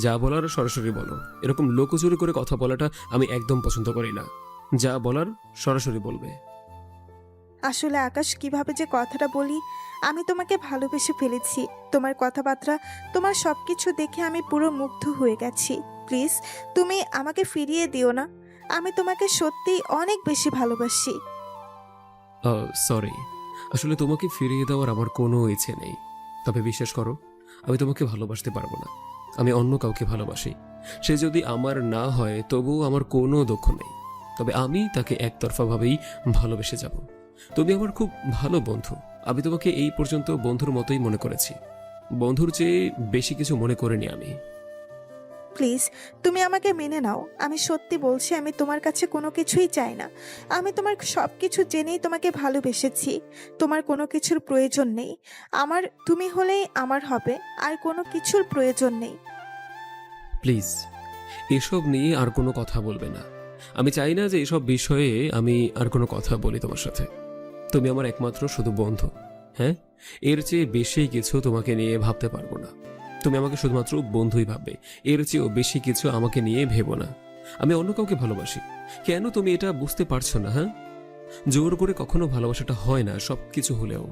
যা বলার সরাসরি বলো। এরকম লোকচুরি করে কথা বলাটা আমি একদম পছন্দ করি না। যা বলার সরাসরি বলবে। আসলে আকাশ, কিভাবে যে কথাটা বলি, আমি তোমাকে ভালোবেসে ফেলেছি। তোমার কথাবার্তা, তোমার সবকিছু দেখে আমি পুরো মুগ্ধ হয়ে গেছি। প্লিজ তুমি আমাকে ফিরিয়ে দিও না। আমি তোমাকে সত্যিই অনেক বেশি ভালোবাসি। সরি, আসলে তোমাকে ফিরিয়ে দেওয়ার আমার কোনো ইচ্ছে নেই। তবে বিশ্বাস করো, আমি তোমাকে ভালোবাসতে পারবো না। আমি অন্য কাউকে ভালোবাসি। সে যদি আমার না হয় তবুও আমার কোনো দুঃখ নেই। তবে আমি তাকে একতরফাভাবেই ভালোবেসে যাব। তুমি আমার খুব ভালো বন্ধু। আমি তোমাকে এই পর্যন্ত বন্ধুর মতোই মনে করেছি, বন্ধুর চেয়ে বেশি কিছু মনে করিনি আমি। প্লিজ তুমি আমাকে মেনে নাও। আমি সত্যি বলছি, আমি তোমার কাছে কোনো কিছুই চাই না। আমি তোমার সব কিছু জেনেই তোমাকে ভালোবেসেছি। তোমার কোনো কিছুর প্রয়োজন নেই। আমার তুমি হলেই আমার হবে, আর কোনো কিছুর প্রয়োজন নেই। প্লিজ এসব নিয়ে আর কোনো কথা বলবে না। আমি চাই না যে এসব বিষয়ে আমি আর কোনো কথা বলি তোমার সাথে। তুমি আমার একমাত্র শুধু বন্ধু। হ্যাঁ, এর চেয়ে বেশি কিছু তোমাকে নিয়ে ভাবতে পারবো না। তুমি আমাকে শুধুমাত্র বন্ধুই ভাববে, এর চেয়েও বেশি কিছু আমাকে নিয়ে ভেবো না। আমি অন্য কাউকে ভালোবাসি। কেন তুমি এটা বুঝতে পারছো না? হ্যাঁ, জোর করে কখনো ভালোবাসাটা হয় না, সব কিছু হলেও।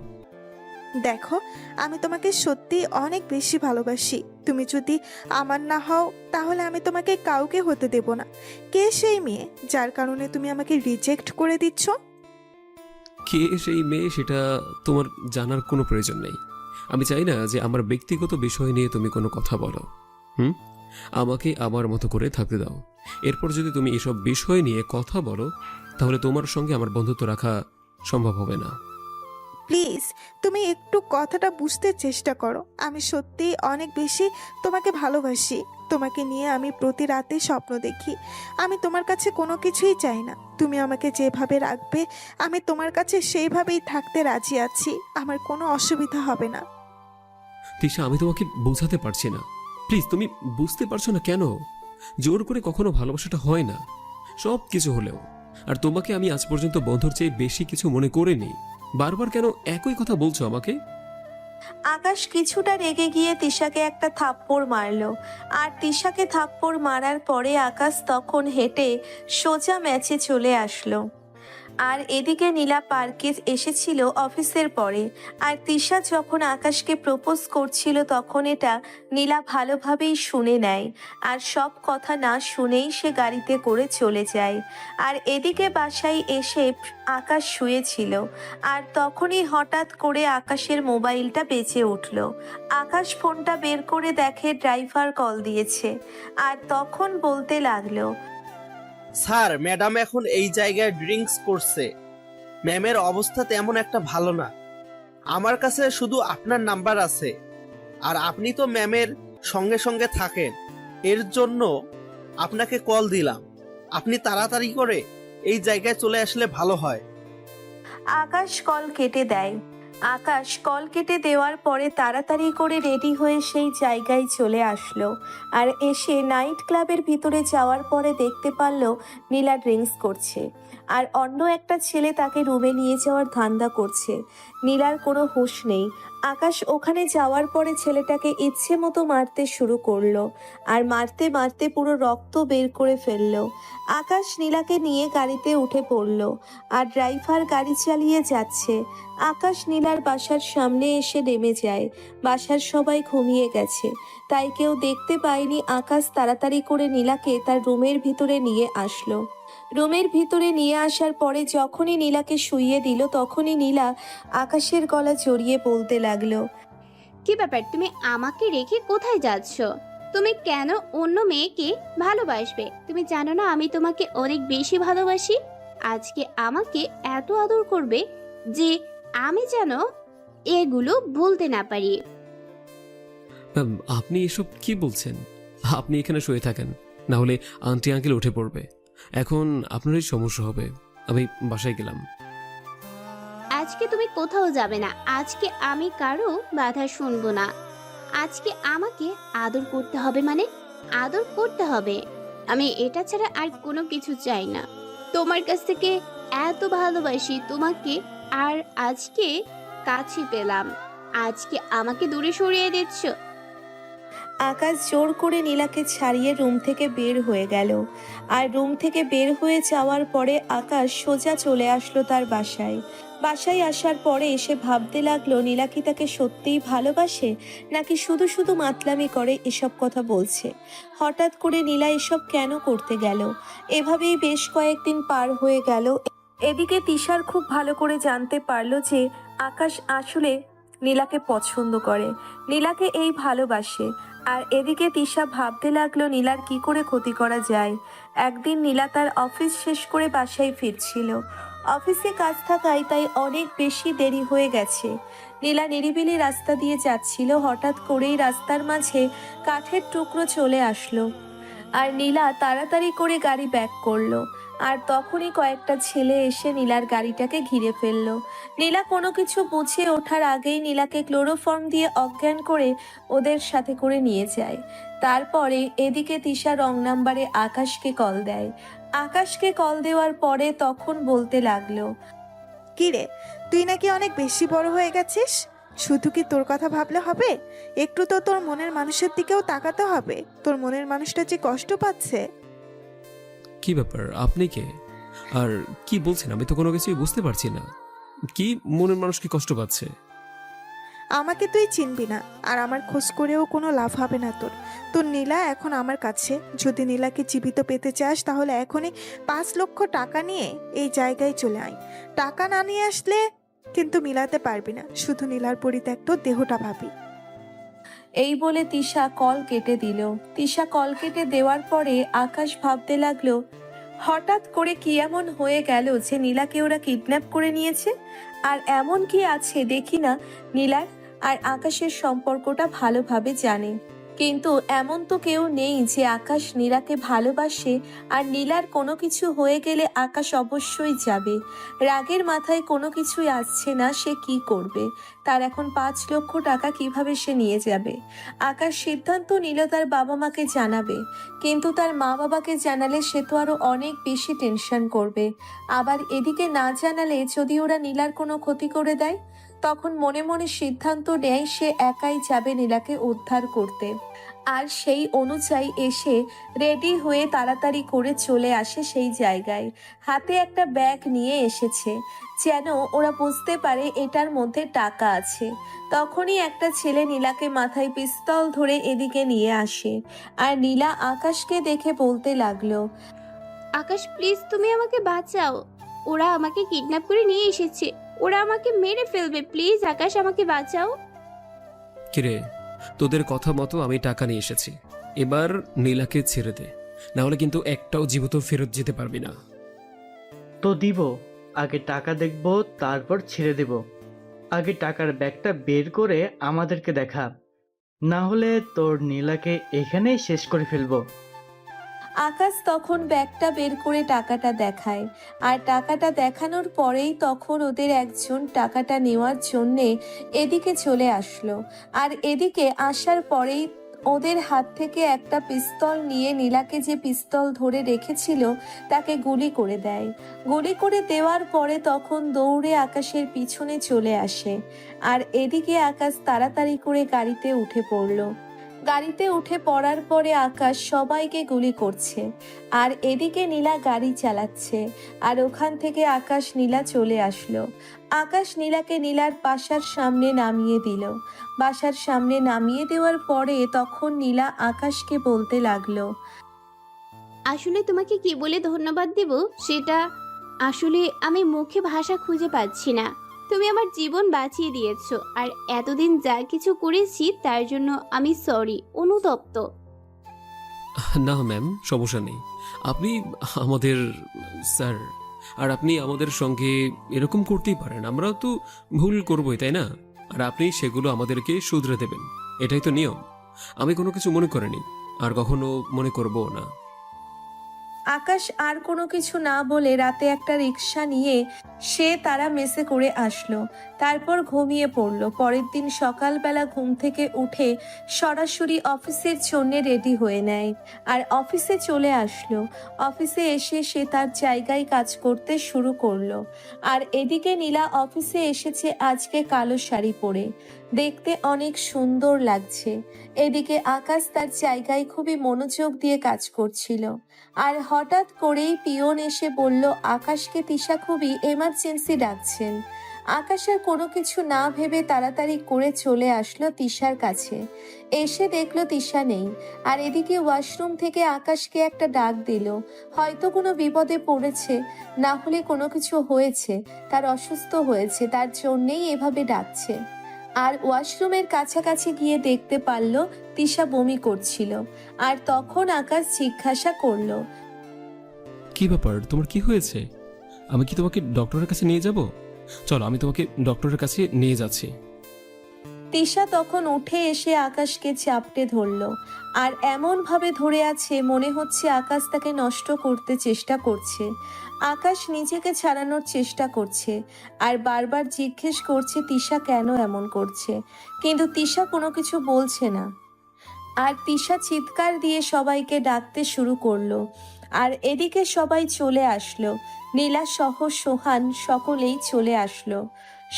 দেখো, আমি তোমাকে সত্যি অনেক বেশি ভালোবাসি। তুমি যদি আমার না হও তাহলে আমি তোমাকে কাউকে হতে দেব না। কে সেই মেয়ে যার কারণে তুমি আমাকে রিজেক্ট করে দিচ্ছ? কে সেই মেয়ে সেটা তোমার জানার কোনো প্রয়োজন নেই। আমি চাই না যে আমার ব্যক্তিগত বিষয় নিয়ে তুমি কোনো কথা বলো। আমাকে আমার মতো করে থাকতে দাও। এরপর যদি তুমি এসব বিষয় নিয়ে কথা বলো তাহলে তোমার সঙ্গে আমার বন্ধুত্ব রাখা সম্ভব হবে না। প্লিজ তুমি একটু কথাটা বুঝতে চেষ্টা করো। আমি সত্যিই অনেক বেশি তোমাকে ভালোবাসি। তোমাকে নিয়ে আমি প্রতি রাতে স্বপ্ন দেখি। আমি তোমার কাছে কোনো কিছুই চাই না। তুমি আমাকে যেভাবে রাখবে আমি তোমার কাছে সেইভাবেই থাকতে রাজি আছি। আমার কোনো অসুবিধা হবে না। তিশা, আমি তোমাকে বোঝাতে পারছি না। প্লিজ, তুমি বুঝতে পারছো না কেন? জোর করে কখনো ভালোবাসাটা হয় না, সব কিছু হলেও। আর তোমাকে আমি আজ পর্যন্ত বন্ধুর চেয়ে বেশি কিছু মনে করিনি। বারবার কেন একই কথা বলছো আমাকে? আকাশ কিছুটা রেগে গিয়ে তিশাকে একটা থাপ্পড় মারলো। আর তিশাকে থাপ্পড় মারার পরে আকাশ তখন হেঁটে সোজা ম্যাচে চলে আসলো। আর এদিকে নীলা পার্কে এসেছিল অফিসের পরে। আর তিশা যখন আকাশকে প্রপোজ করছিল তখন এটা নীলা ভালোভাবেই শুনে নেয়। আর সব কথা না শুনেই সে গাড়িতে করে চলে যায়। আর এদিকে বাসায় এসে আকাশ শুয়েছিল। আর তখনই হঠাৎ করে আকাশের মোবাইলটা বেজে উঠল। আকাশ ফোনটা বের করে দেখে ড্রাইভার কল দিয়েছে। আর তখন বলতে লাগলো, স্যার, ম্যাডাম এখন এই জায়গায় ড্রিঙ্কস করছে। ম্যামের অবস্থা তেমন একটা ভালো না। আমার কাছে শুধু আপনার নাম্বার আছে, আর আপনি তো ম্যামের সঙ্গে সঙ্গে থাকেন, এর জন্য আপনাকে কল দিলাম। আপনি তাড়াতাড়ি করে এই জায়গায় চলে আসলে ভালো হয়। আকাশ কল কেটে দেয়। আকাশ কল কেটে দেওয়ার পরে তাড়াতাড়ি করে রেডি হয়ে সেই জায়গায় চলে আসলো। আর এসে নাইট ক্লাবের ভিতরে যাওয়ার পরে দেখতে পারলো নীলা ড্রিঙ্কস করছে। আর অন্য একটা ছেলে তাকে রুমে নিয়ে যাওয়ার ধান্দা করছে। নীলার কোনো হুঁশ নেই। আকাশ ওখানে যাওয়ার পরে ছেলেটাকে ইচ্ছে মতো মারতে শুরু করলো। আর মারতে মারতে পুরো রক্ত বের করে ফেললো। আকাশ নীলাকে নিয়ে গাড়িতে উঠে পড়লো। আর ড্রাইভার গাড়ি চালিয়ে যাচ্ছে। আকাশ নীলার বাসার সামনে এসে নেমে যায়। বাসার সবাই ঘুমিয়ে গেছে, তাই কেউ দেখতে পায়নি। আকাশ তাড়াতাড়ি করে নীলাকে তার রুমের ভিতরে নিয়ে আসলো। রুমের ভিতরে নিয়ে আসার পরে যখনই নীলাকে শুইয়ে দিল তখনই নীলা আকাশের গলা জড়িয়ে বলতে লাগলো, কি ব্যাপার, তুমি আমাকে রেখে কোথায় যাচ্ছ? তুমি কেন অন্য মেয়েকে ভালোবাসবে? তুমি জানো না আমি তোমাকে অনেক বেশি ভালোবাসি। আজকে আমাকে এত আদর করবে যে আমি যেন এগুলো ভুলতে না পারি। আপনি এসব কি বলছেন? আপনি এখানে শুয়ে থাকেন, না হলে আন্টি আঙ্কেল উঠে পড়বে। এখন আপনারই সমস্যা হবে। আমি বাসায় গেলাম। আজকে তুমি কোথাও যাবে না। আজকে আমি কারো বাধা শুনবো না। আজকে আমাকে আদর করতে হবে, মানে আদর করতে হবে। আমি এটা ছাড়া আর কোনো কিছু চাই না। তোমার কাছ থেকে এত ভালোবাসি তোমাকে, আর আজকে কাছে পেলাম, আজকে আমাকে দূরে সরিয়ে দিচ্ছ। আকাশ জোর করে নীলাকে ছাড়িয়ে রুম থেকে বের হয়ে গেল। আর রুম থেকে বের হয়ে যাওয়ার পরে আকাশ সোজা চলে আসলো তার বাসায়। বাসায় আসার পরে এসে ভাবতে লাগলো নীলা কি তাকে সত্যিই ভালোবাসে, নাকি শুধু শুধু মাতলামি করে এসব কথা বলছে। হঠাৎ করে নীলা এসব কেন করতে গেল? এভাবেই বেশ কয়েকদিন পার হয়ে গেল। এদিকে তিশার খুব ভালো করে জানতে পারলো যে আকাশ আসলে নীলাকে পছন্দ করে, নীলাকে এই ভালোবাসে। আর এদিকে তিশা ভাবতে লাগলো নীলার কি করে ক্ষতি করা যায়। একদিন নীলা তার অফিস শেষ করে বাসায় ফিরছিল। অফিসে কাজ থাকায় তাই অনেক বেশি দেরি হয়ে গেছে। নীলা নিরিবিলি রাস্তা দিয়ে যাচ্ছিল, হঠাৎ করেই রাস্তার মাঝে কাঠের টুকরো চলে আসলো। আর নীলা তাড়াতাড়ি করে গাড়ি ব্যাক করলো। আর তখনই কয়েকটা ছেলে এসে নীলার গাড়িটাকে ঘিরে ফেললো। নীলা কোনো কিছু বুঝে ওঠার আগেই নীলাকে ক্লোরোফর্ম দিয়ে অজ্ঞান করে ওদের সাথে করে নিয়ে যায়। তারপরে এদিকে তিশা রং নাম্বারে আকাশকে কল দেয়। আকাশকে কল দেওয়ার পরে তখন বলতে লাগলো, কি রে, তুই নাকি অনেক বেশি বড় হয়ে গেছিস। শুধু কি তোর কথা ভাবলে হবে? একটু তো তোর মনের মানুষের দিকেও তাকাতে হবে। তোর মনের মানুষটা যে কষ্ট পাচ্ছে। কি ব্যাপার, আপনি কে? আর কি বলছেন? আমি তো কোনো কিছুই বুঝতে পারছি না। কি মনের মানুষ কি কষ্ট পাচ্ছে? আমাকে তুই চিনবি না, আর আমার খোঁজ করেও কোনো লাভ হবে না তোর। তোর নীলা এখন আমার কাছে। যদি নীলাকে জীবিত পেতে চাস তাহলে এখনই 5 লক্ষ টাকা নিয়ে এই জায়গায় চলে আয়। টাকা না নিয়ে আসলে কিন্তু মিলাতে পারবি না। শুধু নীলার পরিত্যক্ত দেহটা ভাবি। এই বলে তিশা কল কেটে দিল। তিশা কল কেটে দেওয়ার পরে আকাশ ভাবতে লাগলো, হঠাৎ করে কি এমন হয়ে গেল যে নীলাকে ওরা কিডন্যাপ করে নিয়েছে। আর এমন কি আছে দেখি না নীলার আর আকাশের সম্পর্কটা ভালোভাবে জানে। কিন্তু এমন তো কেউ নেই যে আকাশ নীলাকে ভালোবাসে। আর নীলার কোনো কিছু হয়ে গেলে আকাশ অবশ্যই যাবে। রাগের মাথায় কোনো কিছুই আসছে না, সে কি করবে। তার এখন 5 লক্ষ টাকা কিভাবে সে নিয়ে যাবে। আকাশ সিদ্ধান্ত নিল তার বাবা মাকে জানাবে। কিন্তু তার মা বাবাকে জানালে সে তো আরো অনেক বেশি টেনশন করবে। আবার এদিকে না জানালে যদি ওরা নীলার কোনো ক্ষতি করে দেয়, তখন মনে মনে সিদ্ধান্ত নেয় সে একাই যাবে নীলাকে উদ্ধার করতে। আর সেই অনুযায়ী এসে রেডি হয়ে তাড়াতাড়ি করে চলে আসে সেই জায়গায়। হাতে একটা ব্যাগ নিয়ে এসেছে, যেন ওরা বুঝতে পারে এটার মধ্যে টাকা আছে। তখনই একটা ছেলে নীলাকে মাথায় পিস্তল ধরে এদিকে নিয়ে আসে। আর নীলা আকাশকে দেখে বলতে লাগলো, আকাশ প্লিজ তুমি আমাকে বাঁচাও। ওরা আমাকে কিডন্যাপ করে নিয়ে এসেছে। ওরা আমাকে মেরে ফেলবে। প্লিজ আকাশ আমাকে বাঁচাও। কিরে, তোদের কথা মতো আমি টাকা নিয়ে এসেছি। এবার নীলাকে ছেড়ে দে, না হলে কিন্তু একটাও জীবিত ফেরত যেতে পারবি না। তো দিব, আগে টাকা দেখব, তারপর ছেড়ে দেব। আগে টাকার ব্যাগটা বের করে আমাদেরকে দেখা, না হলে তোর নীলাকে এখানেই শেষ করে ফেলবো। আকাশ তখন ব্যাগটা বের করে টাকাটা দেখায়। আর টাকাটা দেখানোর পরেই তখন ওদের একজন টাকাটা নেওয়ার জন্যে এদিকে চলে আসলো। আর এদিকে আসার পরেই ওদের হাত থেকে একটা পিস্তল নিয়ে নীলাকে যে পিস্তল ধরে রেখেছিল তাকে গুলি করে দেয়। গুলি করে দেওয়ার পরে তখন দৌড়ে আকাশের পিছনে চলে আসে। আর এদিকে আকাশ তাড়াতাড়ি করে গাড়িতে উঠে পড়লো। গাড়িতে উঠে পড়ার পরে আকাশ সবাইকে গুলি করছে। আর এদিকে নীলা গাড়ি চালাচ্ছে। আর ওখান থেকে আকাশ নীলা চলে আসলো। আকাশ নীলাকে নীলার বাসার সামনে নামিয়ে দিল। বাসার সামনে নামিয়ে দেওয়ার পরে তখন নীলা আকাশকে বলতে লাগলো, আসলে তোমাকে কি বলে ধন্যবাদ দেব সেটা আসলে আমি মুখে ভাষা খুঁজে পাচ্ছি না। তুমি আমার জীবন বাঁচিয়ে দিয়েছো, আর এতদিন যা কিছু করেছি তার জন্য আমি সরি, অনুতপ্ত। না ম্যাম, সমস্যা নেই। আপনি আমাদের স্যার, আর আপনি আমাদের সঙ্গে এরকম করতেই পারেন। আমরা তো ভুল করবই, তাই না? আর আপনি সেগুলো আমাদেরকে শুধরে দেবেন, এটাই তো নিয়ম। আমি কোনো কিছু মনে করিনি, আর কখনো মনে করবও না। আকাশ আর কোনো কিছু না বলে রাতে একটা রিক্সা নিয়ে সে তারা মেসে করে আসলো। তারপর ঘুমিয়ে পড়লো। পরের দিন সকালবেলা ঘুম থেকে উঠে সরাসরি অফিসের জন্য রেডি হয়ে নেয়। আর অফিসে চলে আসলো। অফিসে এসে সে তার জায়গায় কাজ করতে শুরু করলো। আর এদিকে নীলা অফিসে এসেছে আজকে কালো শাড়ি পরে, দেখতে অনেক সুন্দর লাগছে। এদিকে আকাশ তার জায়গায় খুবই মনোযোগ দিয়ে কাজ করছিল। আর হঠাৎ করেই পিয়ন এসে বলল আকাশকে তিশা খুবই এমার্জেন্সি ডাকছেন। আকাশ আর কোনো কিছু না ভেবে তাড়াতাড়ি করে চলে আসলো তিশার কাছে। এসে দেখলো তিশা নেই। আর এদিকে ওয়াশরুম থেকে আকাশকে একটা ডাক দিল। হয়তো কোনো বিপদে পড়েছে, না হলে কোনো কিছু হয়েছে, তার অসুস্থ হয়েছে, তার জন্যেই এভাবে ডাকছে। আর ওয়াশরুমের কাছাকাছি গিয়ে দেখতে পারল তিশা বমি করছিল। আর তখন আকাশ জিজ্ঞাসা করলো, কি ব্যাপার, তোমার কি হয়েছে? আমি কি তোমাকে ডক্টরের কাছে নিয়ে যাব? চলো, আমি তোমাকে ডক্টরের কাছে নিয়ে যাচ্ছি। তিশা তখন উঠে এসে আকাশকে চাপটে ধরলো। আর এমন ভাবে ধরে আছে মনে হচ্ছে আকাশ তাকে নষ্ট করতে চেষ্টা করছে। আকাশ নিজেকে ছাড়ানোর চেষ্টা করছে আর বারবার জিজ্ঞেস করছে তিশা কেন এমন করছে, কিন্তু তিশা কোনো কিছু বলছে না। আর তিশা চিৎকার দিয়ে সবাইকে ডাকতে শুরু করলো। আর এদিকে সবাই চলে আসলো, নীলা সহ সোহান সকলেই চলে আসলো।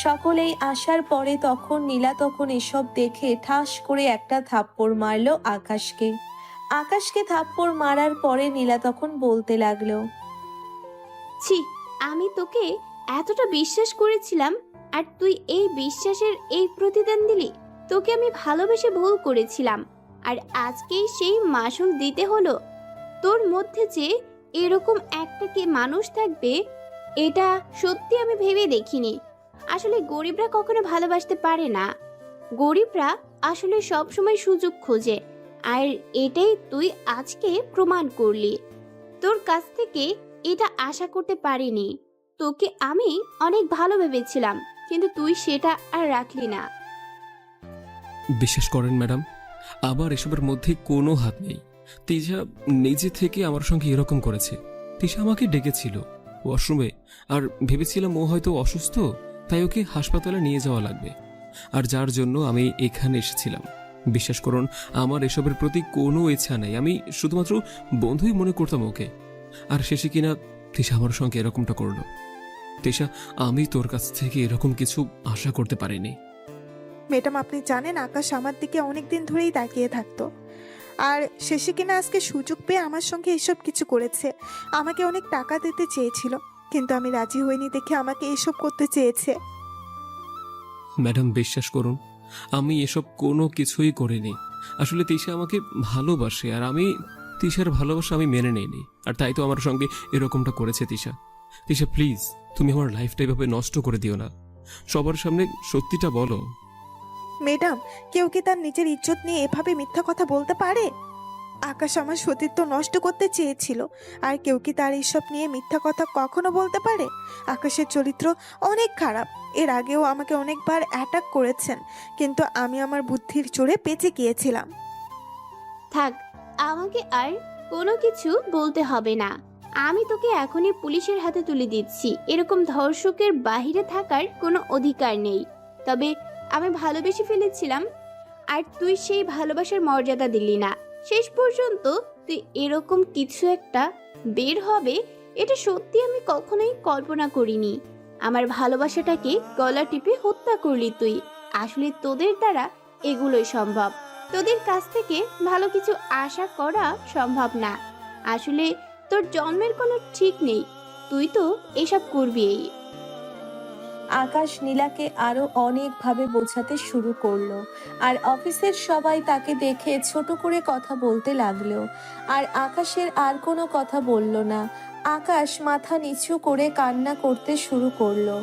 সকলেই আসার পরে তখন নীলা তখন এসব দেখে ঠাস করে একটা থাপ্পড় মারলো আকাশকে। আকাশকে থাপ্পড় মারার পরে নীলা তখন বলতে লাগলো, ছি, আমি তোকে এতটা বিশ্বাস করেছিলাম আর তুই এই বিশ্বাসের এই প্রতিদান দিলি। তোকে আমি ভালোবেসে ভুল করেছিলাম আর আজকেই সেই মাসুল দিতে হলো। তোর মধ্যে যে এরকম একটা কি মানুষ থাকবে এটা সত্যি আমি ভেবে দেখিনি। আসলে গরিবরা কখনো ভালোবাসতে পারে না, গরিবরা আসলে সব সময় সুযোগ খোঁজে। আর এটাই তুই আজকে প্রমাণ করলি। তোর কাছ থেকে এটা আশা করতে পারিনি। তোকে আমি অনেক ভালো ভেবেছিলাম, কিন্তু তুই সেটা আর রাখলি না। বিশ্বাস করেন ম্যাডাম, আমার এসবের মধ্যে কোনো হাত নেই। তিশা নিজে থেকে আমার সঙ্গে এরকম করেছে। তিশা আমাকে ডেকেছিল ওয়াশরুমে, আর ভেবেছিলাম ও হয়তো অসুস্থ, তাই ওকে হাসপাতালে নিয়ে যাওয়া লাগবে, আর যার জন্য আমি এখানে এসেছিলাম। বিশ্বাস করুন, আমার এসবের প্রতি কোনো ইচ্ছা নেই। আমি শুধুমাত্র বন্ধুই মনে করতাম ওকে, আর শেষে কিনা তিশা আমার সঙ্গে এরকমটা করলো। তিশা, আমি তোর কাছ থেকে এরকম কিছু আশা করতে পারিনি। ম্যাডাম, আপনি জানেন আকাশ আমার দিকে অনেক দিন ধরেই তাকিয়ে থাকতো, আর শেষে কিনা আজকে সুযোগ পেয়ে আমার সঙ্গে এসব কিছু করেছে। আমাকে অনেক টাকা দিতে চেয়েছিল, কিন্তু আমি রাজি হইনি দেখে আমাকে এসব করতে চেয়েছে। ম্যাডাম, বিশ্বাস করুন, আমি এসব কোনো কিছুই করিনি। আসলে তিশা আমাকে ভালোবাসে, আর আমি তিশার ভালোবাসা আমি মেনে নিইনি, আর তাই তো আমার সঙ্গে এরকমটা করেছে তিশা। তিশা, প্লিজ, তুমি আমার লাইফটা এভাবে নষ্ট করে দিও না। সবার সামনে সত্যিটা বলো। ম্যাডাম, কেউ কি তার নিজের ইজ্জত নিয়ে এভাবে মিথ্যা কথা বলতে পারে? আকাশ আমার সতীত্ব নষ্ট করতে চেয়েছিল, আর কেউ কি তার এইসব নিয়ে মিথ্যা কথা কখনো বলতে পারে? আকাশের চরিত্র অনেক খারাপ। এর আগেও আমাকে অনেকবার অ্যাটাক করেছেন, কিন্তু আমি আমার বুদ্ধির জোরে বেঁচে গিয়েছিলাম। থাক, আমাকে আর কোনো কিছু বলতে হবে না। আমি তোকে এখনই পুলিশের হাতে তুলে দিচ্ছি। এরকম ধর্ষকের বাহিরে থাকার কোনো অধিকার নেই। তবে আমি ভালোবেসে ফেলেছিলাম, আর তুই সেই ভালোবাসার মর্যাদা দিলি না। শেষ পর্যন্ত তুই এরকম কিছু একটা বের হবে, এটা সত্যি আমি কখনোই কল্পনা করিনি। আমার ভালোবাসাটাকে গলা টিপে হত্যা করলি তুই। আসলে তোদের দ্বারা এগুলোই সম্ভব। তোদের কাছ থেকে ভালো কিছু আশা করা সম্ভব না। আসলে তোর জন্মের কোনো ঠিক নেই, তুই তো এসব করবিই। আকাশ নীলাকে আরো অনেকভাবে বোঝাতে শুরু করলো। আর অফিসের সবাই তাকে দেখে ছোট করে কথা বলতে লাগলো। আর আকাশের আর কোনো কথা বলল না। আকাশ মাথা নিচু করে কান্না করতে শুরু করলো।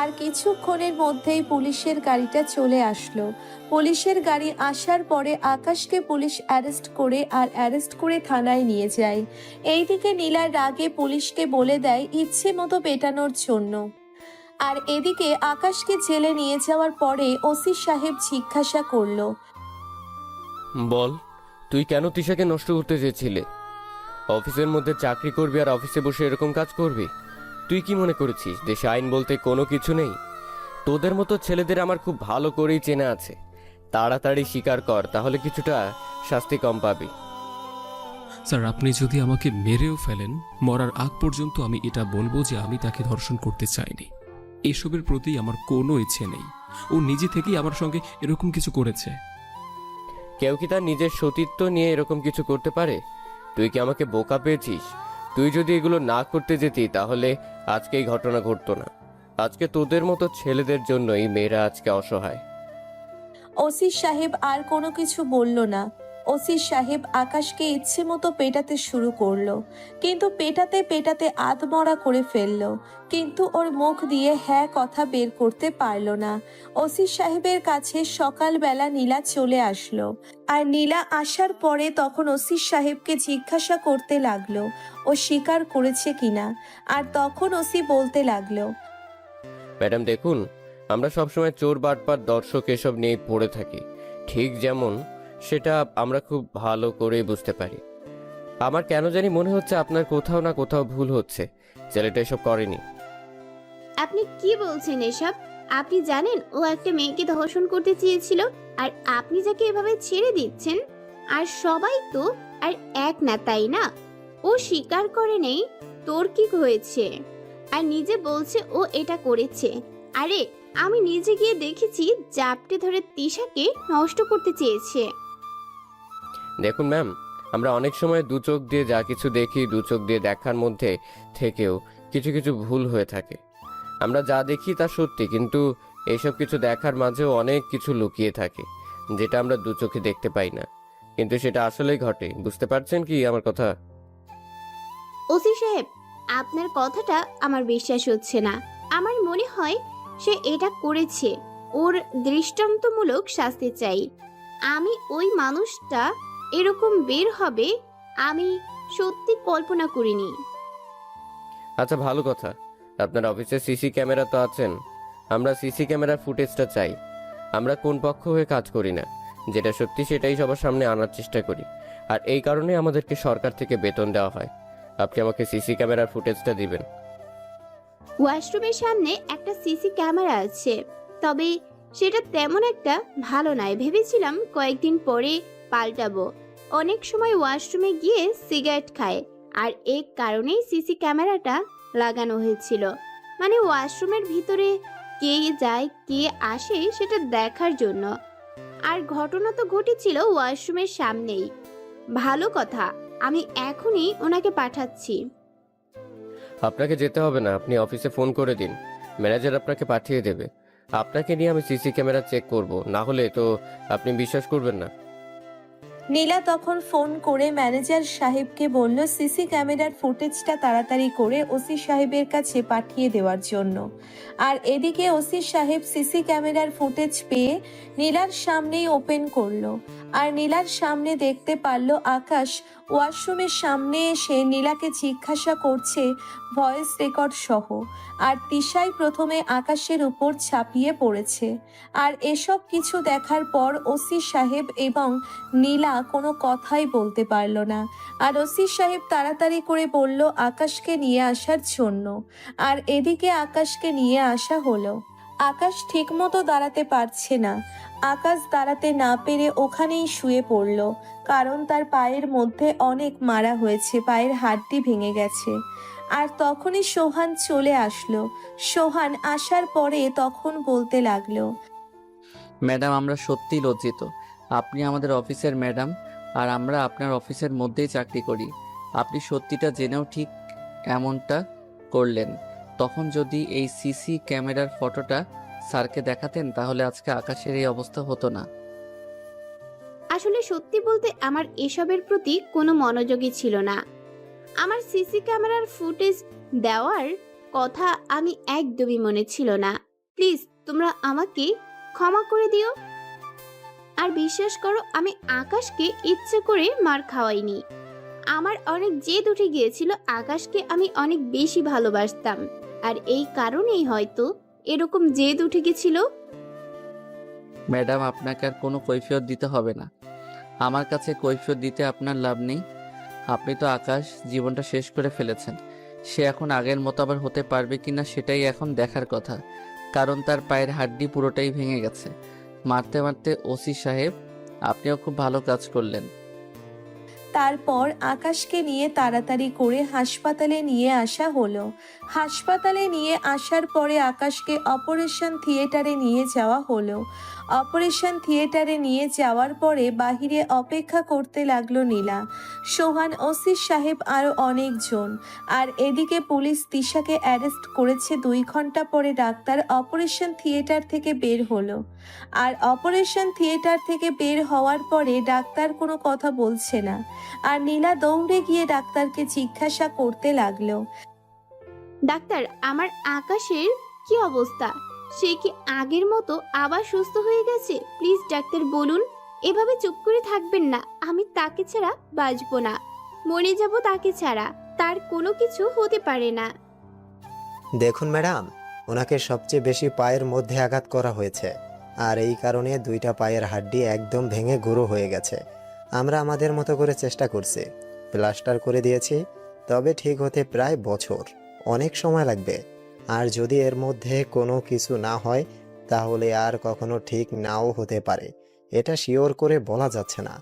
আর কিছুক্ষণের মধ্যেই পুলিশের গাড়িটা চলে আসলো। পুলিশের গাড়ি আসার পরে আকাশকে পুলিশ অ্যারেস্ট করে থানায় নিয়ে যায়। এইদিকে নীলার রাগে পুলিশকে বলে দেয় ইচ্ছে মতো পেটানোর জন্য। আর এদিকে আকাশকে জেলে নিয়ে যাওয়ার পরে ওসি সাহেব জিজ্ঞাসা করলো, বল, তুই কেন তিশাকে নষ্ট করতে চেয়েছিলে? অফিসের মধ্যে চাকরি করবি আর অফিসে বসে এরকম কাজ করবি? তুই কি মনে করেছিস দেশে আইন বলতে কোনো কিছু নেই? তোদের মতো ছেলেদের আমার খুব ভালো করেই চেনা আছে। তাড়াতাড়ি স্বীকার কর, তাহলে কিছুটা শাস্তি কম পাবি। স্যার, আপনি যদি আমাকে মেরেও ফেলেন, মরার আগ পর্যন্ত আমি এটা বলবো যে আমি তাকে ধর্ষণ করতে চাইনি। এসবের প্রতি আমার কোনো ইচ্ছে নেই। ও নিজে থেকেই আমার সঙ্গে এরকম কিছু করেছে। কেউ কি তার নিজের সতীত্ব নিয়ে এরকম কিছু করতে পারে? তুই কি আমাকে বোকা পেয়েছিস? তুই যদি এগুলো না করতে যেতি তাহলে আজকে এই ঘটনা ঘটতো না। আজকে তোদের মতো ছেলেদের জন্যই মেয়েরা আজকে অসহায়। ওসি সাহেব আর কোনো কিছু বলল না। ওসি সাহেব আকাশকে ইচ্ছে মতো পেটাতে শুরু করলো, কিন্তু পেটাতে পেটাতে আধমরা করে ফেললো, কিন্তু ওর মুখ দিয়ে হ্যাঁ কথা বের করতে পারলো না। ওসি সাহেবের কাছে সকালবেলা নীলা চলে আসলো, আর নীলা আসার পরে তখন ওসি সাহেবকে জিজ্ঞাসা করতে লাগলো ও স্বীকার করেছে কিনা। আর তখন ওসি বলতে লাগলো, ম্যাডাম দেখুন, আমরা সবসময় চোর বাটপার দর্শক এসব নিয়ে পড়ে থাকি, ঠিক যেমন সেটা আমরা খুব ভালো করে বুঝতে পারি। আমার কেন জানি মনে হচ্ছে আপনার কোথাও না কোথাও ভুল হচ্ছে, ছেলেটা এসব করেনি। আপনি কি বলছেন এসব? আপনি জানেন ও একটা মেয়েকে ধর্ষণ করতে চেয়েছিল, আর আপনি যাকে এভাবে ছেড়ে দিচ্ছেন। আর সবাই তো আর এক না, তাই না? ও স্বীকার করে নেই তোর কি হয়েছে, আর নিজে বলছে ও এটা করেছে। আরে আমি নিজে গিয়ে দেখেছি জাপটে ধরে তিশাকে নষ্ট করতে চেয়েছে। দেখুন ম্যাম, আমরা অনেক সময় দু চোখ দিয়ে যা কিছু দেখি, দু চোখ দিয়ে দেখার মধ্যে থেকেও কিছু কিছু ভুল হয়ে থাকে। আমরা যা দেখি তা সত্যি, কিন্তু এইসব কিছু দেখার মাঝেও অনেক কিছু লুকিয়ে থাকে যেটা আমরা দু চোখে দেখতে পাই না, কিন্তু সেটা আসলেই ঘটে। বুঝতে পারছেন কি আমার কথা? ওসি সাহেব, আপনার কথাটা আমার বিশ্বাস হচ্ছে না। আমার মনে হয় সে এটা করেছে। ওর দৃষ্টান্তমূলক শাস্তি চাই। আমি ওই মানুষটা এরকম বের হবে আমি সত্যি কল্পনা করিনি। আচ্ছা ভালো কথা, আপনার অফিসে সিসি ক্যামেরা তো আছেন। আমরা সিসি ক্যামেরার ফুটেজটা চাই। আমরা কোন পক্ষ হয়ে কাজ করি না, যেটা সত্যি সেটাই সবার সামনে আনার চেষ্টা করি, আর এই কারণে আমাদেরকে সরকার থেকে বেতন দেওয়া হয়। আপনি আমাকে সিসি ক্যামেরার ফুটেজটা দিবেন। ওয়াশরুমের সামনে একটা সিসি ক্যামেরা আছে, তবে সেটা তেমন একটা ভালো নয়। ভেবেছিলাম কয়েকদিন পরে পাল্টাবো। অনেক সময় ওয়াশরুমে গিয়ে সিগারেট খায়, আর এই কারণেই সিসি ক্যামেরাটা লাগানো হয়েছিল। মানে ওয়াশরুমের ভিতরে কে যায় কে আসে সেটা দেখার জন্য। আর ঘটনা তো ঘটেছিল ওয়াশরুমের সামনেই। ভালো কথা, আমি এখনই ওনাকে পাঠাচ্ছি। আপনাকে যেতে হবে না, আপনি অফিসে ফোন করে দিন, ম্যানেজার আপনাকে পাঠিয়ে দেবে। আপনাকে নিয়ে আমি সিসি ক্যামেরা চেক করব, না হলে তো আপনি বিশ্বাস করবেন না। নীলা তখন ফোন করে ম্যানেজার সাহেবকে বলল সিসি ক্যামেরার ফুটেজটা তাড়াতাড়ি করে ওসি সাহেবের কাছে পাঠিয়ে দেওয়ার জন্য। আর এদিকে ওসি সাহেব সিসি ক্যামেরার ফুটেজ পেয়ে নীলার সামনেই ওপেন করলো, আর নীলার সামনে দেখতে পারল আকাশ ওয়াশরুমের সামনে এসে নীলাকে জিজ্ঞাসা করছে ভয়েস রেকর্ড সহ। আর তিশাই প্রথমে আকাশের উপর ছাপিয়ে পড়েছে। আর এসব কিছু দেখার পর ওসি সাহেব এবং নীলা কোনো কথাই বলতে পারল না। আর ওসি সাহেব তাড়াতাড়ি করে বলল আকাশকে নিয়ে আসার জন্য। আর এদিকে আকাশকে নিয়ে আসা হলো। আকাশ ঠিকমতো দাঁড়াতে পারছে না। আকাশ দাঁড়াতে না পেরে ওখানেই শুয়ে পড়ল, কারণ তার পায়ের মধ্যে অনেক মারা হয়েছে, পায়ের হাড়টি ভেঙে গেছে। আর তখনই সোহান চলে আসলো। সোহান আসার পরে তখন বলতে লাগলো, ম্যাডাম আমরা সত্যিই লজ্জিত। আপনি আমাদের অফিসের ম্যাডাম, আর আমরা আপনার অফিসের মধ্যেই চাকরি করি। আপনি সত্যিটা জেনেও ঠিক এমনটা করলেন। তখন যদি এই সিসি ক্যামেরার ফটোটা স্যারকে দেখাতেন, তাহলে আজকে আকাশের এই অবস্থা হতো না। আসলে সত্যি বলতে আমার এসবের প্রতি কোনো মনোযোগই ছিল না। আমার সিসি ক্যামেরার ফুটেজ দেওয়ার কথা আমি একদমই মনে ছিল না। প্লিজ তোমরা আমাকে ক্ষমা করে দিও। আর বিশ্বাস করো, আমি আকাশকে ইচ্ছে করে মার খাওয়াইনি। আমার অনেক জেদ উঠে গিয়েছিল। আকাশকে আমি অনেক বেশি ভালোবাসতাম, আর এই কারণেই হয়তো এরকম জেদ উঠে গেছিল। ম্যাডাম আপনাকে আর কোনো কৈফিয়ত দিতে হবে না। আমার কাছে কৈফিয়ত দিতে আপনার লাভ নেই। আপনি তো আকাশ জীবনটা শেষ করে ফেলেছেন। সে এখন আগের মতো আবার হতে পারবে কিনা সেটাই এখন দেখার কথা, কারণ তার পায়ের হাড্ডি পুরোটাই ভেঙে গেছে। মারতে মারতে ওসি সাহেব আপনিও খুব ভালো কাজ করলেন। তারপর আকাশকে নিয়ে তাড়াতাড়ি করে হাসপাতালে নিয়ে আসা হলো। হাসপাতালে নিয়ে আসার পরে আকাশকে অপারেশন থিয়েটারে নিয়ে যাওয়া হলো। অপারেশন থিয়েটারে নিয়ে যাওয়ার পরে বাহিরে অপেক্ষা করতে লাগলো নীলা, সোহান, ওসি সাহেব আরও অনেকজন। আর এদিকে পুলিশ তিশাকে অ্যারেস্ট করেছে। 2 ঘন্টা পরে ডাক্তার অপারেশন থিয়েটার থেকে বের হলো। আর অপারেশন থিয়েটার থেকে বের হওয়ার পরে ডাক্তার কোনো কথা বলছে না। আর নীলা দৌড়ে গিয়ে ডাক্তারকে জিজ্ঞাসা করতে লাগলো, ডাক্তার, আমার আকাশের কি অবস্থা? সে কি আগের মতো আবার সুস্থ হয়ে গেছে? প্লিজ ডাক্তার বলুন। এভাবে চুপ করে থাকবেন না। আমি তাকে ছাড়া বাঁচবো না, মরে যাব তাকে ছাড়া। তার কোনো কিছু হতে পারে না। দেখুন ম্যাডাম, ওনাকে সবচেয়ে বেশি পায়ের মধ্যে আঘাত করা হয়েছে, আর এই কারণে 2টা পায়ের হাড্ডি একদম ভেঙে গুঁড়ো হয়ে গেছে। আমরা আমাদের মতো করে চেষ্টা করছি, প্লাস্টার করে দিয়েছি, তবে ঠিক হতে প্রায় বছর, অনেক সময় লাগবে। আর যদি এর মধ্যে কোনো কিছু না হয় তাহলে আর কখনো ঠিক নাও হতে পারে, এটা শিওর করে বলা যাচ্ছে না।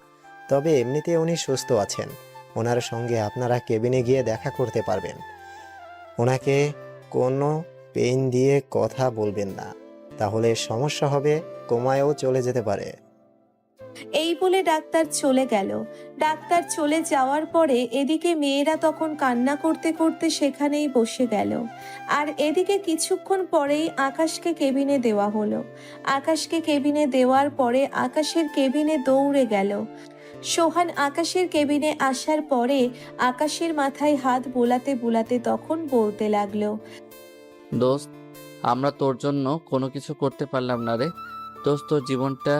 তবে এমনিতে উনি সুস্থ আছেন। ওনার সঙ্গে আপনারা কেবিনে গিয়ে দেখা করতে পারবেন। ওনাকে কোনো পেইন দিয়ে কথা বলবেন না, তাহলে সমস্যা হবে, কোমায়ও চলে যেতে পারে। এই বলে ডাক্তার চলে গেল। ডাক্তার চলে যাওয়ার পরে এদিকে মেয়েরা তখন কান্না করতে করতে সেখানেই বসে গেল। আর এদিকে কিছুক্ষণ পরেই আকাশকে কেবিনে দেওয়া হলো। আকাশকে কেবিনে দেওয়ার পরে আকাশের কেবিনে দৌড়ে গেল। সোহান আকাশের কেবিনে আসার পরে আকাশের মাথায় হাত বোলাতে বোলাতে তখন বলতে লাগলো, দোস্ত, আমরা তোর জন্য কোনো কিছু করতে পারলাম না রে। দোস্ত, তোর জীবনটা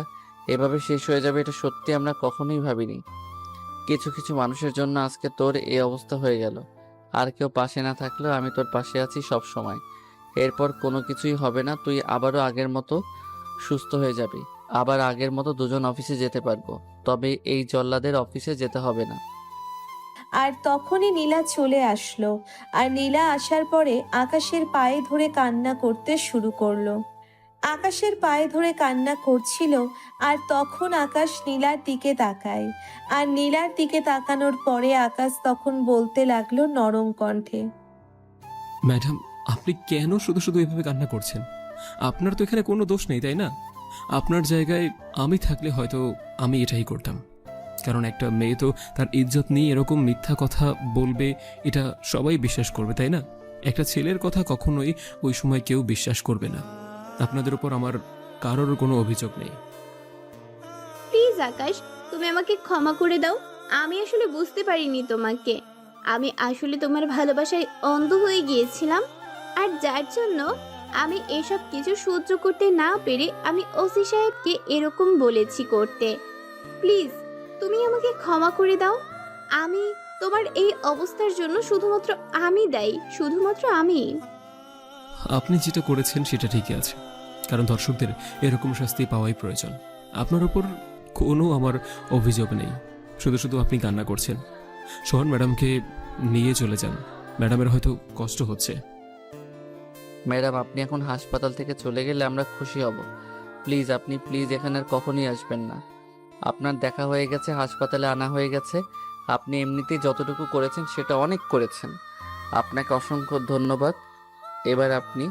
এভাবে শেষ হয়ে যাবে এটা সত্যি আমরা কখনোই ভাবিনি। কিছু কিছু মানুষের জন্য আজকে তোর এই অবস্থা হয়ে গেল। আর কেউ পাশে না থাকলেও আমি তোর পাশে আছি সব সময়। এরপর কোনো কিছুই হবে না, তুই আবারও আগের মতো সুস্থ হয়ে যাবি। আবার আগের মতো দুজন অফিসে যেতে পারবো, তবে এই জল্লাদের অফিসে যেতে হবে না। আর তখনই নীলা চলে আসলো। আর নীলা আসার পরে আকাশের পায়ে ধরে কান্না করতে শুরু করলো। আকাশের পায়ে ধরে কান্না করছিল। আর তখন আকাশ নীলার দিকে তাকায়। আর নীলার দিকে তাকানোর পরে আকাশ তখন বলতে লাগলো নরম কণ্ঠে, ম্যাডাম, আপনি কেন শুধু শুধু এভাবে কান্না করছেন? আপনার তো এখানে কোনো দোষ নেই, তাই না? আপনার জায়গায় আমি থাকলে হয়তো আমি এটাই করতাম। কারণ একটা মেয়ে তো তার ইজ্জত নিয়ে এরকম মিথ্যা কথা বলবে, এটা সবাই বিশ্বাস করবে, তাই না? একটা ছেলের কথা কখনোই ওই সময় কেউ বিশ্বাস করবে না। আপনাদের উপর আমার কারোর কোনো অভিযোগ নেই। প্লিজ আকাশ, তুমি আমাকে ক্ষমা করে দাও। আমি আসলে বুঝতে পারিনি তোমাকে। আমি আসলে তোমার ভালোবাসায় অন্ধ হয়ে গিয়েছিলাম। আর যার জন্য আমি এসব কিছু সহ্য করতে না পেরে আমি ওসি সাহেবকে এরকম বলেছি করতে। প্লিজ তুমি আমাকে ক্ষমা করে দাও। আমি তোমার এই অবস্থার জন্য শুধুমাত্র আমি দায়ী, শুধুমাত্র আমি। আপনি যেটা করেছেন সেটা ঠিকই আছে, কারণ দর্শকদের এরকম শাস্তি পাওয়াই প্রয়োজন। আপনার উপর কোনো আমার অভিযোগ নেই, শুধু শুধু আপনি কান্না করছেন। সোহান ম্যাডামকে নিয়ে চলে যান, ম্যাডামের হয়তো কষ্ট হচ্ছে। ম্যাডাম, আপনি এখন হাসপাতাল থেকে চলে গেলে আমরা খুশি হব। প্লিজ, আপনি প্লিজ এখানে আর কখনই আসবেন না। আপনার দেখা হয়ে গেছে, হাসপাতালে আনা হয়ে গেছে। আপনি এমনিতেই যতটুকু করেছেন সেটা অনেক করেছেন। আপনাকে অসংখ্য ধন্যবাদ। এবার আপনি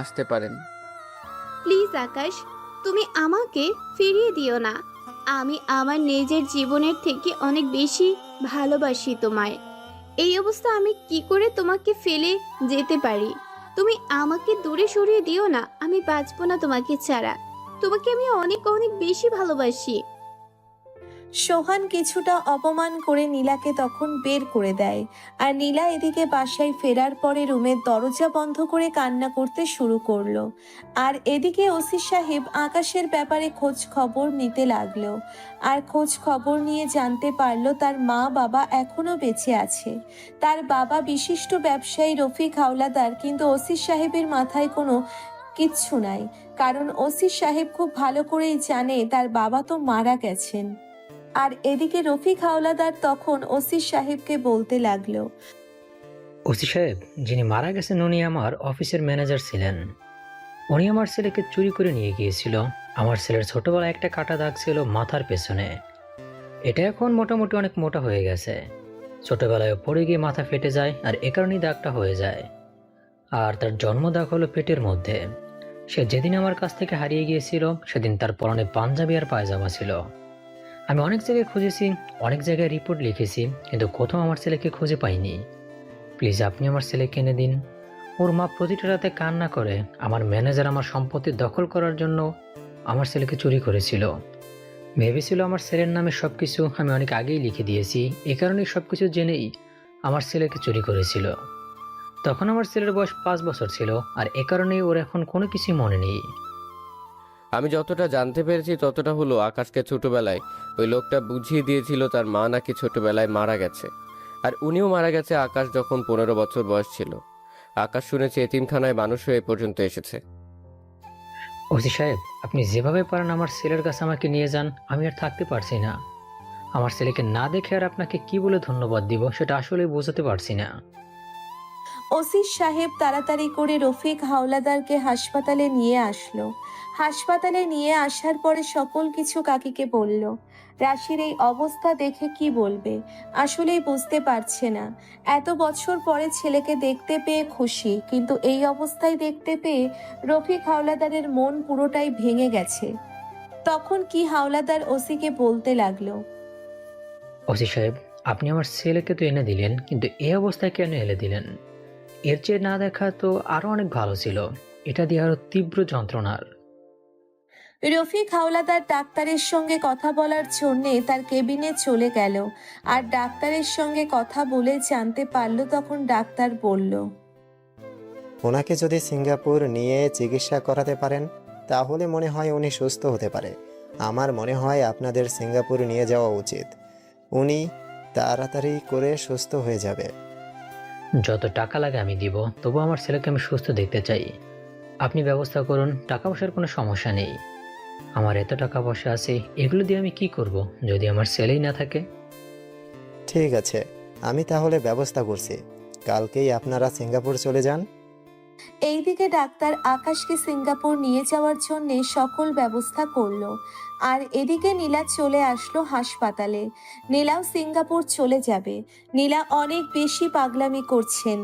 আসতে পারেন। প্লিজ আকাশ, তুমি আমাকে ফিরিয়ে দিও না। আমি আমার নিজের জীবনের থেকে অনেক বেশি ভালোবাসি তোমায়। এই অবস্থা আমি কি করে তোমাকে ফেলে যেতে পারি? তুমি আমাকে দূরে সরিয়ে দিও না। আমি বাঁচবো না তোমাকে ছাড়া। তোমাকে আমি অনেক অনেক বেশি ভালোবাসি। সোহান কিছুটা অপমান করে নীলাকে তখন বের করে দেয়। আর নীলা এদিকে বাসায় ফেরার পরে রুমের দরজা বন্ধ করে কান্না করতে শুরু করলো। আর এদিকে ওসি সাহেব আকাশের ব্যাপারে খোঁজ খবর নিতে লাগলো। আর খোঁজ খবর নিয়ে জানতে পারলো তার মা বাবা এখনো বেঁচে আছে। তার বাবা বিশিষ্ট ব্যবসায়ী রফিক হাওলাদার, কিন্তু ওসি সাহেবের মাথায় কোনো কিচ্ছু নাই, কারণ ওসি সাহেব খুব ভালো করেই জানে তার বাবা তো মারা গেছেন। আর এদিকে রফিক হাওলাদার তখন ওসি সাহেবকে বলতে লাগলো, ওসি সাহেব, যিনি মারা গেছেন উনি আমার অফিসের ম্যানেজার ছিলেন। উনি আমার ছেলেকে চুরি করে নিয়ে গিয়েছিল। আমার ছেলের ছোটবেলায় একটা কাটা দাগ ছিল মাথার পেছনে। এটা এখন মোটামুটি অনেক মোটা হয়ে গেছে। ছোটবেলায় পড়ে গিয়ে মাথা ফেটে যায়, আর এ কারণেই দাগটা হয়ে যায়। আর তার জন্ম দাগ হলো পেটের মধ্যে। সে যেদিন আমার কাছ থেকে হারিয়ে গিয়েছিল সেদিন তার পরনে পাঞ্জাবি আর পায়জামা ছিল। আমি অনেক জায়গায় খুঁজেছি, অনেক জায়গায় রিপোর্ট লিখেছি, কিন্তু কোথাও আমার ছেলেকে খুঁজে পাইনি। প্লিজ আপনি আমার ছেলেকে এনে দিন। ওর মা প্রতিটা রাতে কান্না করে আমার ম্যানেজার আমার সম্পত্তি দখল করার জন্য আমার ছেলেকে চুরি করেছিল। ভেবেছিল আমার ছেলের নামে সবকিছু আমি অনেক আগেই লিখে দিয়েছি, এ কারণেই সবকিছু জেনেই আমার ছেলেকে চুরি করেছিল। তখন আমার ছেলের বয়স 5 বছর ছিল, আর এ কারণেই ওর এখন কোনো কিছুই মনে নেই। আমি যতটা জানতে পেরেছি ততটা হলো আকাশকে ছোটবেলায় ওই লোকটা বুঝিয়ে দিয়েছিল তার মা নাকি ছোটবেলায় মারা গেছে, আর উনিও মারা গেছে আকাশ যখন 15 বছর বয়স ছিল। আকাশ শুনেছে এতিমখানায় মানুষ হয়ে এ পর্যন্ত এসেছে। ওসি সাহেব, আপনি যেভাবে পারেন আমার ছেলের কাছে আমাকে নিয়ে যান, আমি আর থাকতে পারছি না। আমার ছেলেকে না দেখে আর আপনাকে কি বলে ধন্যবাদ দিব সেটা আসলে বোঝাতে পারছি না। ওসি সাহেব তাড়াতাড়ি করে রফিক হাওলাদারকে হাসপাতালে নিয়ে আসলো। হাসপাতালে নিয়ে আসার পরে সকল কিছু কাকিকে বলল। রাশির এই অবস্থা দেখে কি বলবে, আসলেই বুঝতে পারছে না। এত বছর পরে ছেলেকে দেখতে পেয়ে খুশি, কিন্তু এই অবস্থায় দেখতে পেয়ে রফিক হাওলাদারের মন পুরোটাই ভেঙে গেছে। তখন কি হাওলাদার ওসিকে বলতে লাগলো। ওসি সাহেব, আপনি আমার ছেলেকে তো এনে দিলেন, কিন্তু এই অবস্থায় কেন এনে দিলেন? এর চেয়ে না দেখা তো আরো অনেক ভালো ছিল। এটা দিয়ে আরো তীব্র যন্ত্রণার। রফিক হাওলাদার ডাক্তারের সঙ্গে কথা বলার জন্যে তার কেবিনে চলে গেল, আর ডাক্তারের সঙ্গে কথা বলে জানতে পারল। তখন ডাক্তার বলল, ওনাকে যদি সিঙ্গাপুর নিয়ে চিকিৎসা করাতে পারেন তাহলে মনে হয় উনি সুস্থ হতে পারে। আমার মনে হয় আপনাদের সিঙ্গাপুর নিয়ে যাওয়া উচিত। উনি তাড়াতাড়ি করে সুস্থ হয়ে যাবে। যত টাকা লাগে আমি দিব, তবু আমার ছেলেকে আমি সুস্থ দেখতে চাই। আপনি ব্যবস্থা করুন, টাকা পয়সার কোনো সমস্যা নেই। আমার এত টাকা পয়সা আছে, এগুলো দিয়ে আমি কি করব যদি আমার ছেলেই না থাকে? ঠিক আছে, আমি তাহলে ব্যবস্থা করছি। কালকেই আপনারা সিঙ্গাপুর চলে যান। এইদিকে ডাক্তার আকাশকে সিঙ্গাপুর নিয়ে যাওয়ার জন্য সকল ব্যবস্থা করলো। আর এদিকে নীলা চলে আসলো হাসপাতালে। নীলাও সিঙ্গাপুর চলে যাবে। নীলা অনেক বেশি পাগলামি করছেন,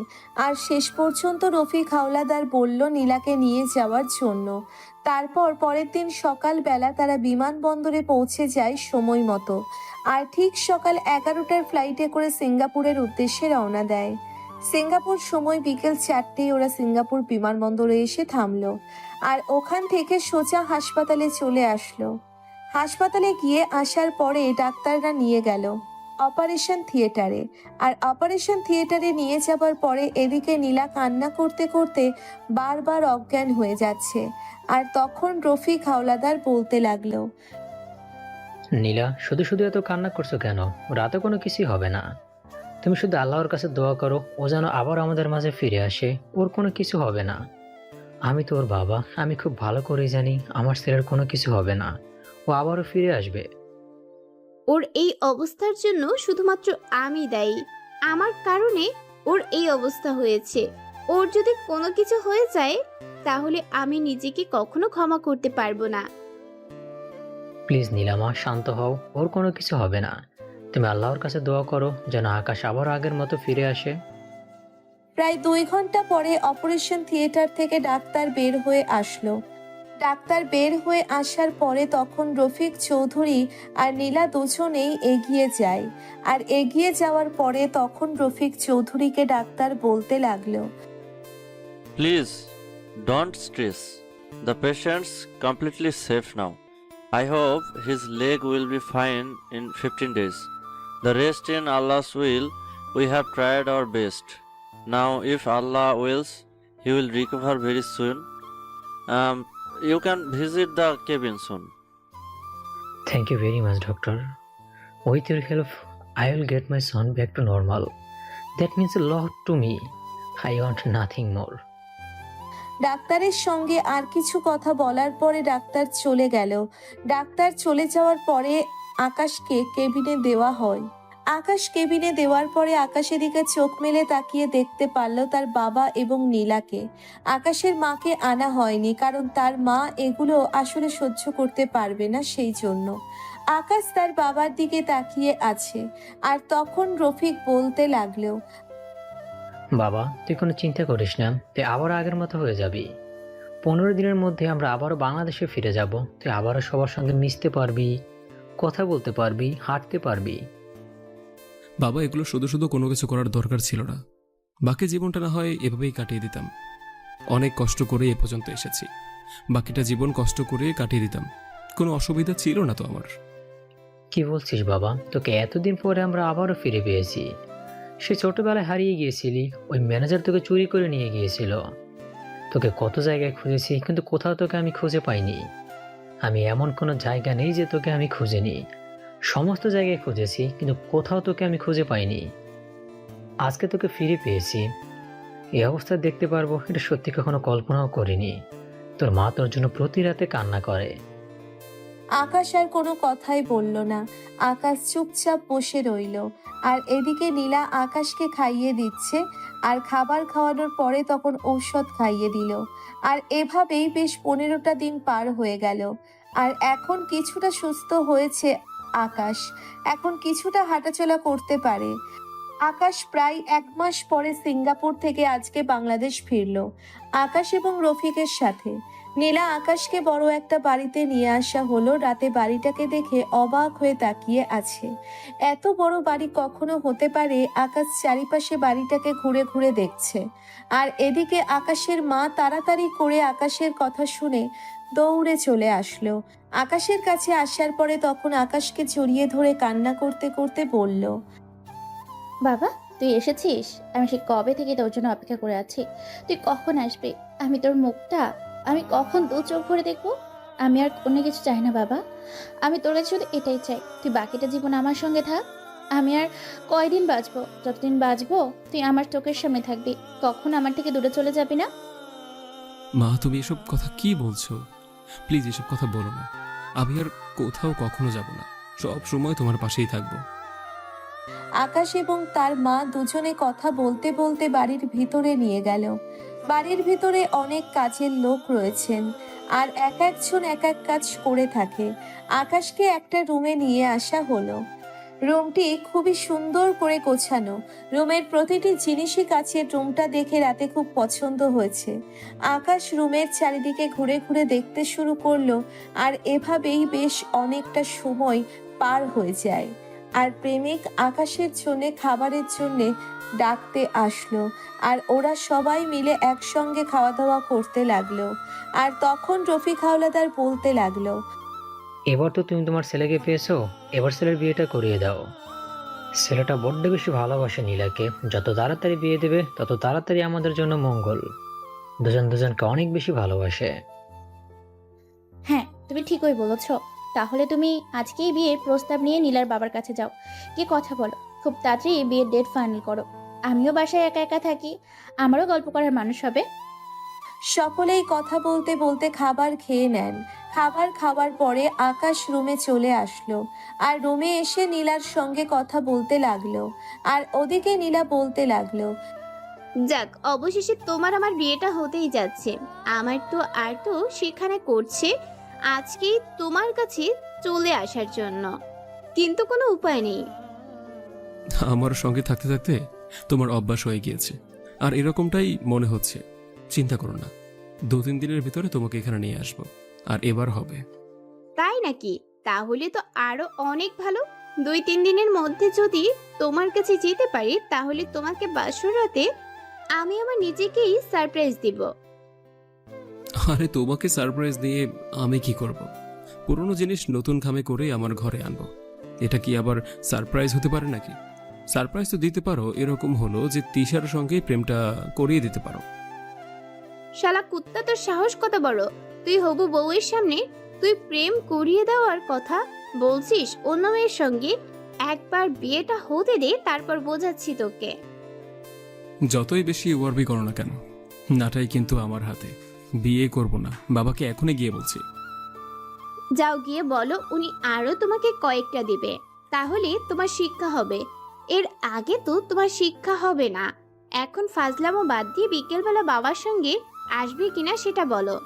আর শেষ পর্যন্ত রফিক হাওলাদার বলল নীলাকে নিয়ে যাওয়ার জন্য। তারপর পরের দিন সকালবেলা তারা বিমানবন্দরে পৌঁছে যায় সময় মতো, আর ঠিক সকাল 11টার ফ্লাইটে করে সিঙ্গাপুরের উদ্দেশ্যে রওনা দেয়। সিঙ্গাপুর সময় বিকেল 4টেয় ওরা সিঙ্গাপুর বিমানবন্দরে এসে থামলো, আর ওখান থেকে সোজা হাসপাতালে চলে আসলো। হাসপাতালে গিয়ে আসার পরে ডাক্তাররা নিয়ে গেল অপারেশন থিয়েটারে। আর অপারেশন থিয়েটারে নিয়ে যাবার পরে এদিকে নীলা কান্না করতে করতে বারবার অজ্ঞান হয়ে যাচ্ছে। আর তখন রফিক হাওলাদার বলতে লাগলো, নীলা, শুধু শুধু এত কান্না করছো কেন? রাতে কোনো কিছুই হবে না। তুমি শুধু আল্লাহর কাছে দোয়া করো ও যেন আবার আমাদের মাঝে ফিরে আসে। ওর কোনো কিছু হবে না। আমি তো ওর বাবা, আমি খুব ভালো করেই জানি আমার ছেলের কোনো কিছু হবে না। ও আবারও ফিরে আসবে। ওর এই অবস্থার জন্য শুধুমাত্র আমি দায়ী। আমার কারণে ওর এই অবস্থা হয়েছে। ওর যদি কোনো কিছু হয়ে যায় তাহলে আমি নিজেকে কখনো ক্ষমা করতে পারবো না। প্লিজ নীলামা, শান্ত হও। ওর কোনো কিছু হবে না। তুমি আল্লাহর কাছে দোয়া করো যেন আকাশ আবার আগের মতো ফিরে আসে। প্রায় 2 ঘন্টা পরে অপারেশন থিয়েটার থেকে ডাক্তার বের হয়ে আসলো। ডাক্তার বের হয়ে আসার পরে তখন রফিক চৌধুরী আর নীলা দুজনেই এগিয়ে যায়। আর এগিয়ে যাওয়ার পরে তখন রফিক চৌধুরীকে ডাক্তার বলতে লাগলো, please don't stress, the patient's completely safe now. I hope his leg will be fine in 15 days. The rest in Allah's will. We have tried our best. Now, if Allah wills, he will recover very soon. You can visit the cabin soon. Thank you very much, doctor. With your help, I will get my son back to normal. That means a lot to me. I want nothing more. ডাক্তারের সঙ্গে আর কিছু কথা বলার পরে doctor চলে গেল। Doctor চলে যাওয়ার পরে আকাশকে কেবিনে দেওয়া হয়। আকাশ কেবিনে দেওয়ার পরে আকাশের দিকে চোখ মেলে তাকিয়ে দেখতে পারল তার বাবা এবং নীলাকে। আকাশের মাকে আনা হয়নি, কারণ তার মা এগুলো আসলে সহ্য করতে পারবে না, সেই জন্য। আকাশ তার বাবার দিকে তাকিয়ে আছে। আর তখন রফিক বলতে লাগলো, বাবা, তুই কোনো চিন্তা করিস না, তুই আবারও আগের মতো হয়ে যাবি। 15 দিনের মধ্যে আমরা আবারও বাংলাদেশে ফিরে যাব। তুই আবারও সবার সঙ্গে মিশতে পারবি, কথা বলতে পারবি, হাঁটতে পারবি। বাবা, এগুলো শুধু শুধু কোনো কিছু করার দরকার ছিল না। বাকি জীবনটা না হয় এভাবেই কাটিয়ে দিতাম। অনেক কষ্ট করে এ পর্যন্ত এসেছি, বাকিটা জীবন কষ্ট করে কাটিয়ে দিতাম। কোনো অসুবিধা ছিল না তো আমার। কি বলছিস বাবা? তোকে এতদিন পরে আমরা আবারও ফিরে পেয়েছি। সে ছোটবেলায় হারিয়ে গিয়েছিলি, ওই ম্যানেজার তোকে চুরি করে নিয়ে গিয়েছিল। তোকে কত জায়গায় খুঁজেছি, কিন্তু কোথাও তোকে আমি খুঁজে পাইনি। আমি এমন কোনো জায়গা নেই যে তোকে আমি খুঁজিনি। সমস্ত জায়গায় খুঁজেছি, কিন্তু কোথাও তোকে আমি খুঁজে পাইনি। আজকে তোকে ফিরে পেয়েছি, এই অবস্থা দেখতে পারবো এটা সত্যি কখনো কল্পনাও করিনি। তোর মা তোর জন্য প্রতি রাতে কান্না করে। আকাশ আর কোনো কথাই বলল না। আকাশ চুপচাপ বসে রইল। আর এদিকে নীলা আকাশকে খাইয়ে দিচ্ছে, আর খাবার খাওয়ানোর পরে তখন ঔষধ খাইয়ে দিল। আর এভাবেই বেশ 15টা দিন পার হয়ে গেল। আর এখন কিছুটা সুস্থ হয়েছে আকাশ, এখন কিছুটা হাঁটাচলা করতে পারে। আকাশ প্রায় 1 মাস পরে সিঙ্গাপুর থেকে আজকে বাংলাদেশ ফিরল, আকাশ এবং রফিকের সাথে। নীলা আকাশকে বড় একটা বাড়িতে নিয়ে আসা হলো। রাতে বাড়িটাকে দেখে অবাক হয়ে তাকিয়ে আছে। এত বড় বাড়ি কখনো হতে পারে? আকাশ চারিপাশে বাড়িটাকে ঘুরে ঘুরে দেখছে। আর এদিকে আকাশের মা তাড়াতাড়ি করে আকাশের কথা শুনে দৌড়ে চলে আসলো। আকাশের কাছে আসার পরে তখন আকাশকে জড়িয়ে ধরে কান্না করতে করতে বলল, বাবা, তুই এসেছিস? আমি সে কবে থেকে তোর জন্য অপেক্ষা করে আছি। তুই কখন আসবি? আমি তোর মুখটা আমি কখন 2 চোখ ভরে দেখবো? আমি আর অন্য কিছু চাই না বাবা, আমি তোর কাছে শুধু এটাই চাই, তুই বাকিটা জীবন আমার সঙ্গে থাক। আমি আর কয়দিন বাঁচবো? যতদিন বাঁচবো তুই আমার চোখের সামনে থাকবি, কখন আমার থেকে দূরে চলে যাবি না। মা, তুমি এসব কথা কি বলছো? প্লিজ এসব কথা বলো না। আমি আর কোথাও কখনো যাব না, সব সময় তোমার পাশেই থাকবো। আকাশ এবং তার মা দুজনে কথা বলতে বলতে বাড়ির ভিতরে নিয়ে গেল। বাড়ির ভিতরে অনেক কাজের লোক রয়েছেন, আর এক একজন এক এক কাজ করে থাকে। আকাশকে একটা রুমে নিয়ে আসা হলো। রুমটি খুবই সুন্দর করে গোছানো। রুমের প্রতিটি জিনিসই কাছের। রুমটা দেখে রাতে খুব পছন্দ হয়েছে। আকাশ রুমের চারিদিকে ঘুরে ঘুরে দেখতে শুরু করলো। আর এভাবেই বেশ অনেকটা সময় পার হয়ে যায়। আর প্রেমিক আকাশের জন্য খাবারের জন্য ডাকতে আসলো। আর ওরা সবাই মিলে একসঙ্গে খাওয়া দাওয়া করতে লাগলো। আর তখন রফিক হাওলাদার বলতে লাগলো, এবার তো তুমি তোমার ছেলেকে পেয়েছো, এবার ছেলের বিয়েটা করিয়ে দাও। ছেলেটা বড্ড বেশি ভালোবাসে নীলাকে, যত তাড়াতাড়ি বিয়ে দেবে তত তাড়াতাড়ি আমাদের জন্য মঙ্গল। দুজন দুজনকে অনেক বেশি ভালোবাসে। হ্যাঁ, তুমি ঠিকই বলেছ। তাহলে তুমি আজকেই বিয়ের প্রস্তাব নিয়ে নীলার বাবার কাছে যাও, কি কথা বলো, খুব তাড়াতাড়ি বিয়ের ডেট ফাইনাল করো। আমিও বাসায় একা একা থাকি, আমারও গল্প করার মানুষ হবে। সকলেই কথা বলতে বলতে খাবার খেয়ে নেন। খাবার খাওয়ার পরে আকাশ রুমে চলে আসলো। আর রুমে এসে নীলার সঙ্গে কথা বলতে লাগলো। আর ওদিকে নীলা বলতে লাগলো, যাক, অবশেষে তোমার আমার বিয়েটা হতেই যাচ্ছে। আমার তো আর তো সেখানে করছে আজকেই তোমার কাছে চলে আসার জন্য, কিন্তু কোনো উপায় নেই। আমার সঙ্গে থাকতে থাকতে তোমার অভ্যাস হয়ে গিয়েছে, আর এরকমটাই মনে হচ্ছে। চিন্তা করো না, 2-3 দিনের ভিতরে তোমাকে এখানে নিয়ে আসবো, আর এবার হবে। তাই নাকি? তাহলে তো আরো অনেক ভালো। 2-3 দিনের মধ্যে যদি তোমার কাছে যেতে পারি তাহলে তোমাকে বাসর রাতে আমি আমার নিজেকেই সারপ্রাইজ দিব। আরে, তোমাকে সারপ্রাইজ দিয়ে আমি কি করব? পুরনো জিনিস নতুন খামে করে আমার ঘরে আনবো, এটা কি আবার সারপ্রাইজ হতে পারে নাকি? সারপ্রাইজ তো দিতে পারো এরকম হলো যে তিশার সঙ্গে প্রেমটা করিয়ে দিতে পারো। শালা কুত্তা, তোর সাহস কত বড়! তুই হবু বউয়ের সামনে তুই প্রেম করিয়ে দেওয়ার কথা বলছিস অন্য মেয়ের সঙ্গে? একবার বিয়েটা হতে দে, তারপর বোঝাচ্ছি তোকে। যতই বেশি ওয়ারবি করো না কেন, নাটাই কিন্তু আমার হাতে। বিয়ে করব না, বাবাকে এখনই গিয়ে বলছি। যাও গিয়ে বলো উনি আরো তোমাকে কয়েকটা দিবে, তাহলে তোমার শিক্ষা হবে। এর আগে তো তোমার শিক্ষা হবে না। এখন ফাজলামো বাদ দিয়ে বিকেলবেলা বাবার সঙ্গে আসবে কিনা সেটা বলো।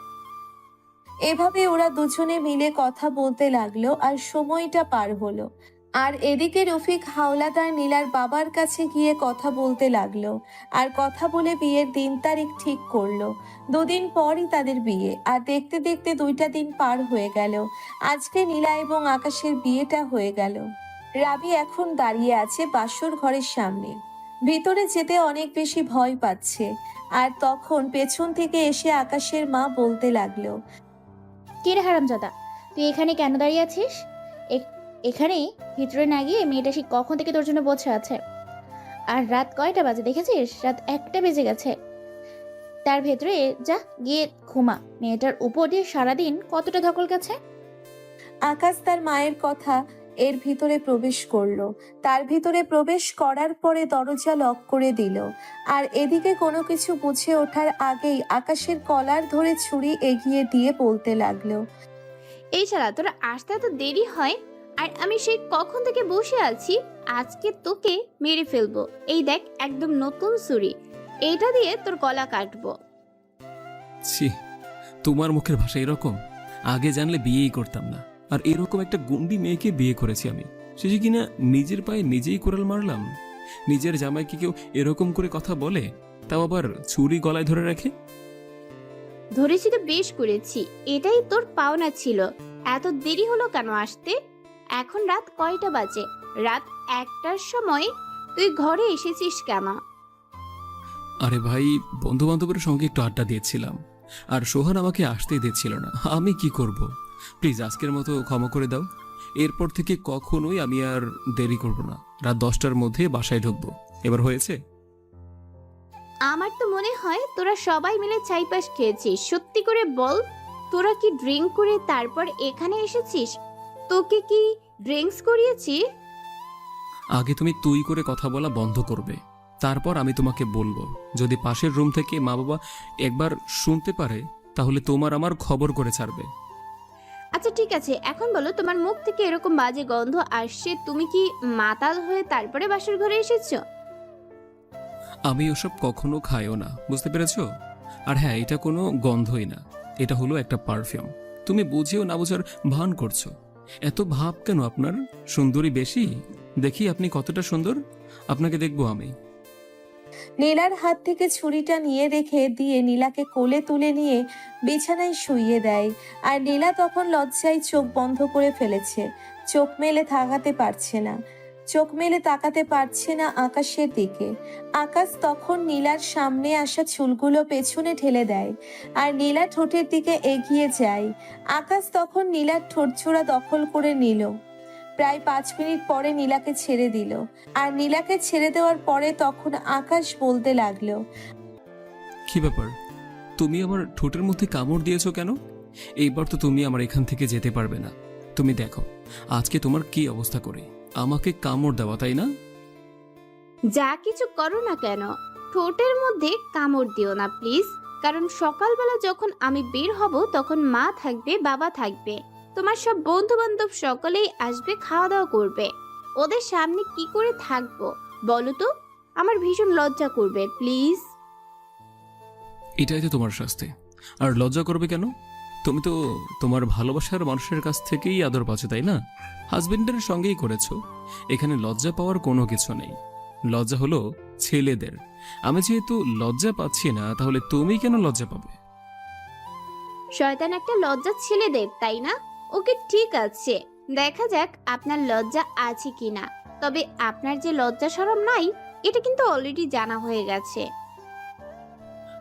এভাবে ওরা দুজনে মিলে কথা বলতে লাগলো। আর সময়টা পার হলো। আর এদিকে রফিক হাওলাদার নীলার বাবার কাছে গিয়ে কথা বলতে লাগলো, আর কথা বলে বিয়ের দিন তারিখ ঠিক করলো। 2 দিন পরই তাদের বিয়ে, আর দেখতে দেখতে 2টা দিন পার হয়ে গেল। আজকে নীলা এবং আকাশের বিয়েটা হয়ে গেল। রাবি এখন দাঁড়িয়ে আছে বাসর ঘরের সামনে, ভিতরে যেতে অনেক বেশি ভয় পাচ্ছে। আর তখন পেছন থেকে এসে আকাশের মা বলতে লাগলো, কে রে হারামজাদা, তুই এখানে কেন দাঁড়িয়ে আছিস? এখানে ভিতরে না গিয়ে মেয়েটা সে কখন থেকে তোর জন্য বসে আছে। আর রাত কয়টা বাজে দেখেছিস? রাত 1টা বেজে গেছে। তার ভেতরে যা গিয়ে ঘুমা। মেয়েটার উপর দিয়ে সারাদিন কতটা ধকল গেছে। আকাশ তার মায়ের কথা এর ভিতরে প্রবেশ করলো। তার ভিতরে প্রবেশ করার পরে দরজা লক করে দিল। আর এদিকে কোনো কিছু বুঝে ওঠার আগেই আকাশের কলার ধরে ছুরি এগিয়ে দিয়ে বলতে লাগলো, এই শালা, তোরা আসতে এত দেরি হয় আর আমি সেই কখন থেকে বসে আছি। আজকে তোকে মেরে ফেলবো। এই দেখ, একদম নতুন ছুরি, এইটা দিয়ে তোর গলা কাটবো। ছি, তোমার মুখের ভাষা এরকম? আগে জানলে বিয়েই করতাম না। আর এরকম একটা গুন্ডি মেয়েকে বিয়ে করেছি আমি, সে যে কিনা নিজের পায়ে নিজেই কোরাল মারলাম। নিজের জামাইকে কেউ এরকম করে কথা বলে, তাও আবার ছুরি গলায় ধরে রাখে? ধরেছি তো বেশ করেছি, এটাই তোর পাওনা ছিল। এত দেরি হলো কেন আসতে? এখন রাত কয়টা বাজে? রাত 1টার সময় তুই ঘরে এসেছিস কেন? আরে ভাই, বন্ধু বান্ধবের সঙ্গে একটু আড্ডা দিয়েছিলাম, আর সোহান আমাকে আসতেই দিচ্ছিল না। আমি কি করব? প্লিজ আজকের মতো ক্ষমা করে দাও। এরপর থেকে কখনোই আমি আর দেরি করব না। রাত 10টার মধ্যে বাসায় ঢুকবো। এবার হয়েছে? আমার তো মনে হয় তোরা সবাই মিলে চাইপাস খেয়েছিস। সত্যি করে বল, তোরা কি ড্রিঙ্ক করে তারপর এখানে এসেছিস? তোকে কি ড্রিঙ্কস করিয়েছি? আগে তুমি তুই করে কথা বলা বন্ধ করবে, তারপর আমি তোমাকে বলবো। যদি পাশের রুম থেকে মা বাবা একবার শুনতে পারে, তাহলে তোমার আমার খবর করে ছাড়বে। আচ্ছা ঠিক আছে, এখন বলো, তোমার মুখ থেকে এরকম বাজে গন্ধ আসছে, তুমি কি মাতাল হয়ে তারপরে বাসর ঘরে এসেছো? আমি ওসব কখনো খাইও না, বুঝতে পেরেছো? আর হ্যাঁ, এটা কোনো গন্ধই না, এটা হলো একটা পারফিউম। তুমি বুঝেও না বোঝার ভান করছো। এত ভাব কেন আপনার? সুন্দরী বেশি? দেখি আপনি কতটা সুন্দর, আপনাকে দেখবো আমি। নীলার হাত থেকে ছুরিটা নিয়ে রেখে দিয়ে নীলাকে কোলে তুলে নিয়ে বিছানায় শুইয়ে দেয়। আর নীলা তখন লজ্জায় চোখ বন্ধ করে ফেলেছে, চোখ মেলে তাকাতে পারছে না আকাশের দিকে। আকাশ তখন নীলার সামনে আসা চুলগুলো পেছনে ঠেলে দেয়, আর নীলা ঠোঁটের দিকে এগিয়ে যায়। আকাশ তখন নীলার ঠোঁটজোড়া দখল করে নিল। প্রায় 5 মিনিট পরে নীলাকে ছেড়ে দিল। আর নীলাকে ছেড়ে দেওয়ার পরে তখন আকাশ বলতে লাগলো, কি ব্যাপার, তুমি আমার ঠোঁটের মধ্যে কামড় দিয়েছো কেন? এইবার তো তুমি আমার এখান থেকে যেতে পারবে না। তুমি দেখো আজকে তোমার কি অবস্থা করে। আমাকে কামড় দেওয়া, তাই না? যা কিছু করো না কেন, ঠোঁটের মধ্যে কামড় দিও না প্লিজ। কারণ সকালবেলা যখন আমি বের হব তখন মা থাকবে, বাবা থাকবে, তোমার সব বন্ধু বান্ধব সকলেই আসবে, খাওয়া দাওয়া করবে। ওদের সামনে কি করে থাকবো বলো তো? আমার ভীষণ লজ্জা করবে প্লিজ। এটাই তো তোমার শাস্তি। আর লজ্জা করবে কেন? তুমি তো তোমার ভালোবাসার মানুষের কাছ থেকেই আদর পাচ্ছ, তাই না? হাজবেন্ডের সঙ্গেই করেছো। এখানে লজ্জা পাওয়ার কোনো কিছু নেই। লজ্জা হলো ছেলেদের। আমি যেহেতু লজ্জা পাচ্ছি না, তাহলে তুমি কেন লজ্জা পাবে? শয়তান একটা লজ্জা ছেলেদের, তাই না? ওকে ঠিক আছে, দেখা যাক আপনার লজ্জা আছে কিনা। তবে আপনার যে লজ্জা শরম নাই, এটা কিন্তু অলরেডি জানা হয়ে গেছে।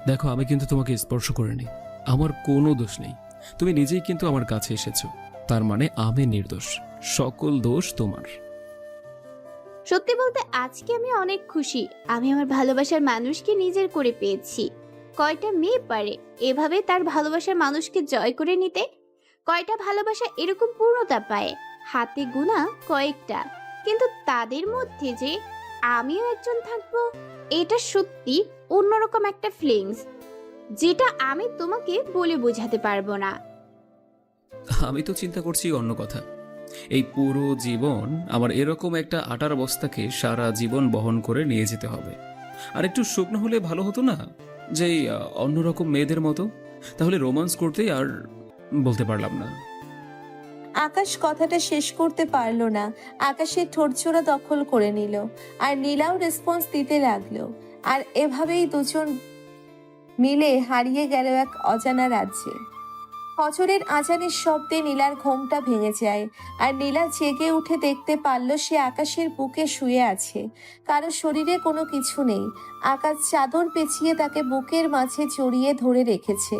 দেখো, আমি কিন্তু তোমাকে স্পর্শ করিনি, আমার কোনো দোষ নেই। তুমি নিজেই কিন্তু আমার কাছে এসেছো, তার মানে আমি নির্দোষ। সকল দোষ তোমার। সত্যি বলতে আজকে আমি অনেক খুশি। আমি আমার ভালোবাসার মানুষকে নিজের করে পেয়েছি। কয়টা মেয়ে পারে এভাবে তার ভালোবাসার মানুষকে জয় করে নিতে? কয়টা ভালোবাসা এরকম পূর্ণতা পায়? হাতে গোনা কয়েকটা। কিন্তু তাদের মধ্যে যে আমিও একজন থাকবো, এটা সত্যি অন্যরকম একটা ফিলিংস, যেটা আমি তোমাকে বলে বোঝাতে পারবো না। আমি তো চিন্তা করছি অন্য কথা। এই পুরো জীবন আমার এরকম একটা আটার বস্তাকে সারা জীবন বহন করে নিয়ে যেতে হবে। আর একটু শুকনো হলে ভালো হতো না? যে অন্যরকম মেয়েদের মতো। তাহলে রোমান্স করতেই আর বলতে পারলাম না। আকাশ কথাটা শেষ করতে পারলো না। আকাশের ঠোঁটজোড়া দখল করে নিল আর নীলাও রেসপন্স দিতে লাগলো। আর এভাবেই দুজন মিলে হারিয়ে গেল এক অজানা রাজ্যে। ফজরের আজানের শব্দে নীলার ঘুমটা ভেঙে যায় আর নীলা জেগে উঠে দেখতে পারল সে আকাশের বুকে শুয়ে আছে। কারো শরীরে কোনো কিছু নেই। আকাশ চাদর পেঁচিয়ে তাকে বুকের মাঝে জড়িয়ে ধরে রেখেছে।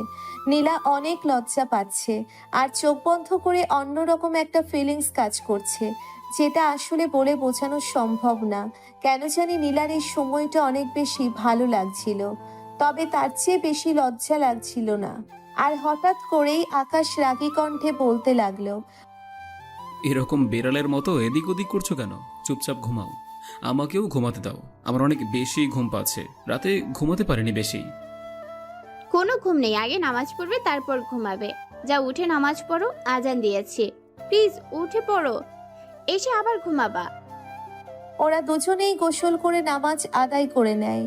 নীলা অনেক লজ্জা পাচ্ছে আর চোখ বন্ধ করে অন্যরকম একটা ফিলিংস কাজ করছে, যেটা আসলে বলে বোঝানো সম্ভব না। কেন জানি নীলার এই সময়টা অনেক বেশি ভালো লাগছিল, তবে তার চেয়ে বেশি লজ্জা লাগছিল না। আর হঠাৎ করেই আকাশ রাগী কণ্ঠে বলতে লাগলো, এরকম বেড়ালের মতো এদিক ওদিক করছো কেন? চুপচাপ ঘুমাও, আমাকেও ঘুমাতে দাও। আমার অনেক বেশি ঘুম পাচ্ছে, রাতে ঘুমাতে পারিনি বেশি। কোনো ঘুম নেই, আগে নামাজ পড়বে তারপর ঘুমাবে। যা উঠে নামাজ পড়ো, আজান দিয়েছি, প্লিজ উঠে পড়ো, এসে আবার ঘুমাবা। ওরা দুজনেই গোসল করে নামাজ আদায় করে নেয়।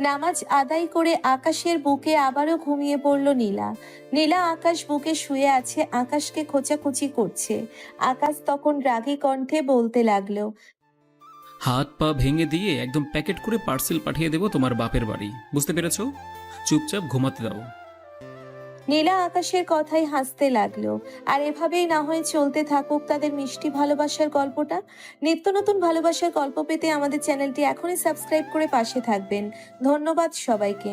নামাজ আদায় করে আকাশের বুকে আবারও ঘুমিয়ে পড়ল নীলা। নীলা আকাশ বুকে শুয়ে আছে, আকাশকে খোঁচাখুচি করছে। আকাশ তখন রাগী কণ্ঠে বলতে লাগলো, হাত পা ভেঙে দিয়ে একদম প্যাকেট করে পার্সেল পাঠিয়ে দেবো তোমার বাপের বাড়ি, বুঝতে পেরেছো? চুপচাপ ঘুমাতে দাও। নীলা আকাশের কথাই হাসতে লাগলো। আর এভাবেই না হয় চলতে থাকুক তাদের মিষ্টি ভালোবাসার গল্পটা। নিত্য নতুন ভালোবাসার গল্প পেতে আমাদের চ্যানেলটি এখনই সাবস্ক্রাইব করে পাশে থাকবেন। ধন্যবাদ সবাইকে।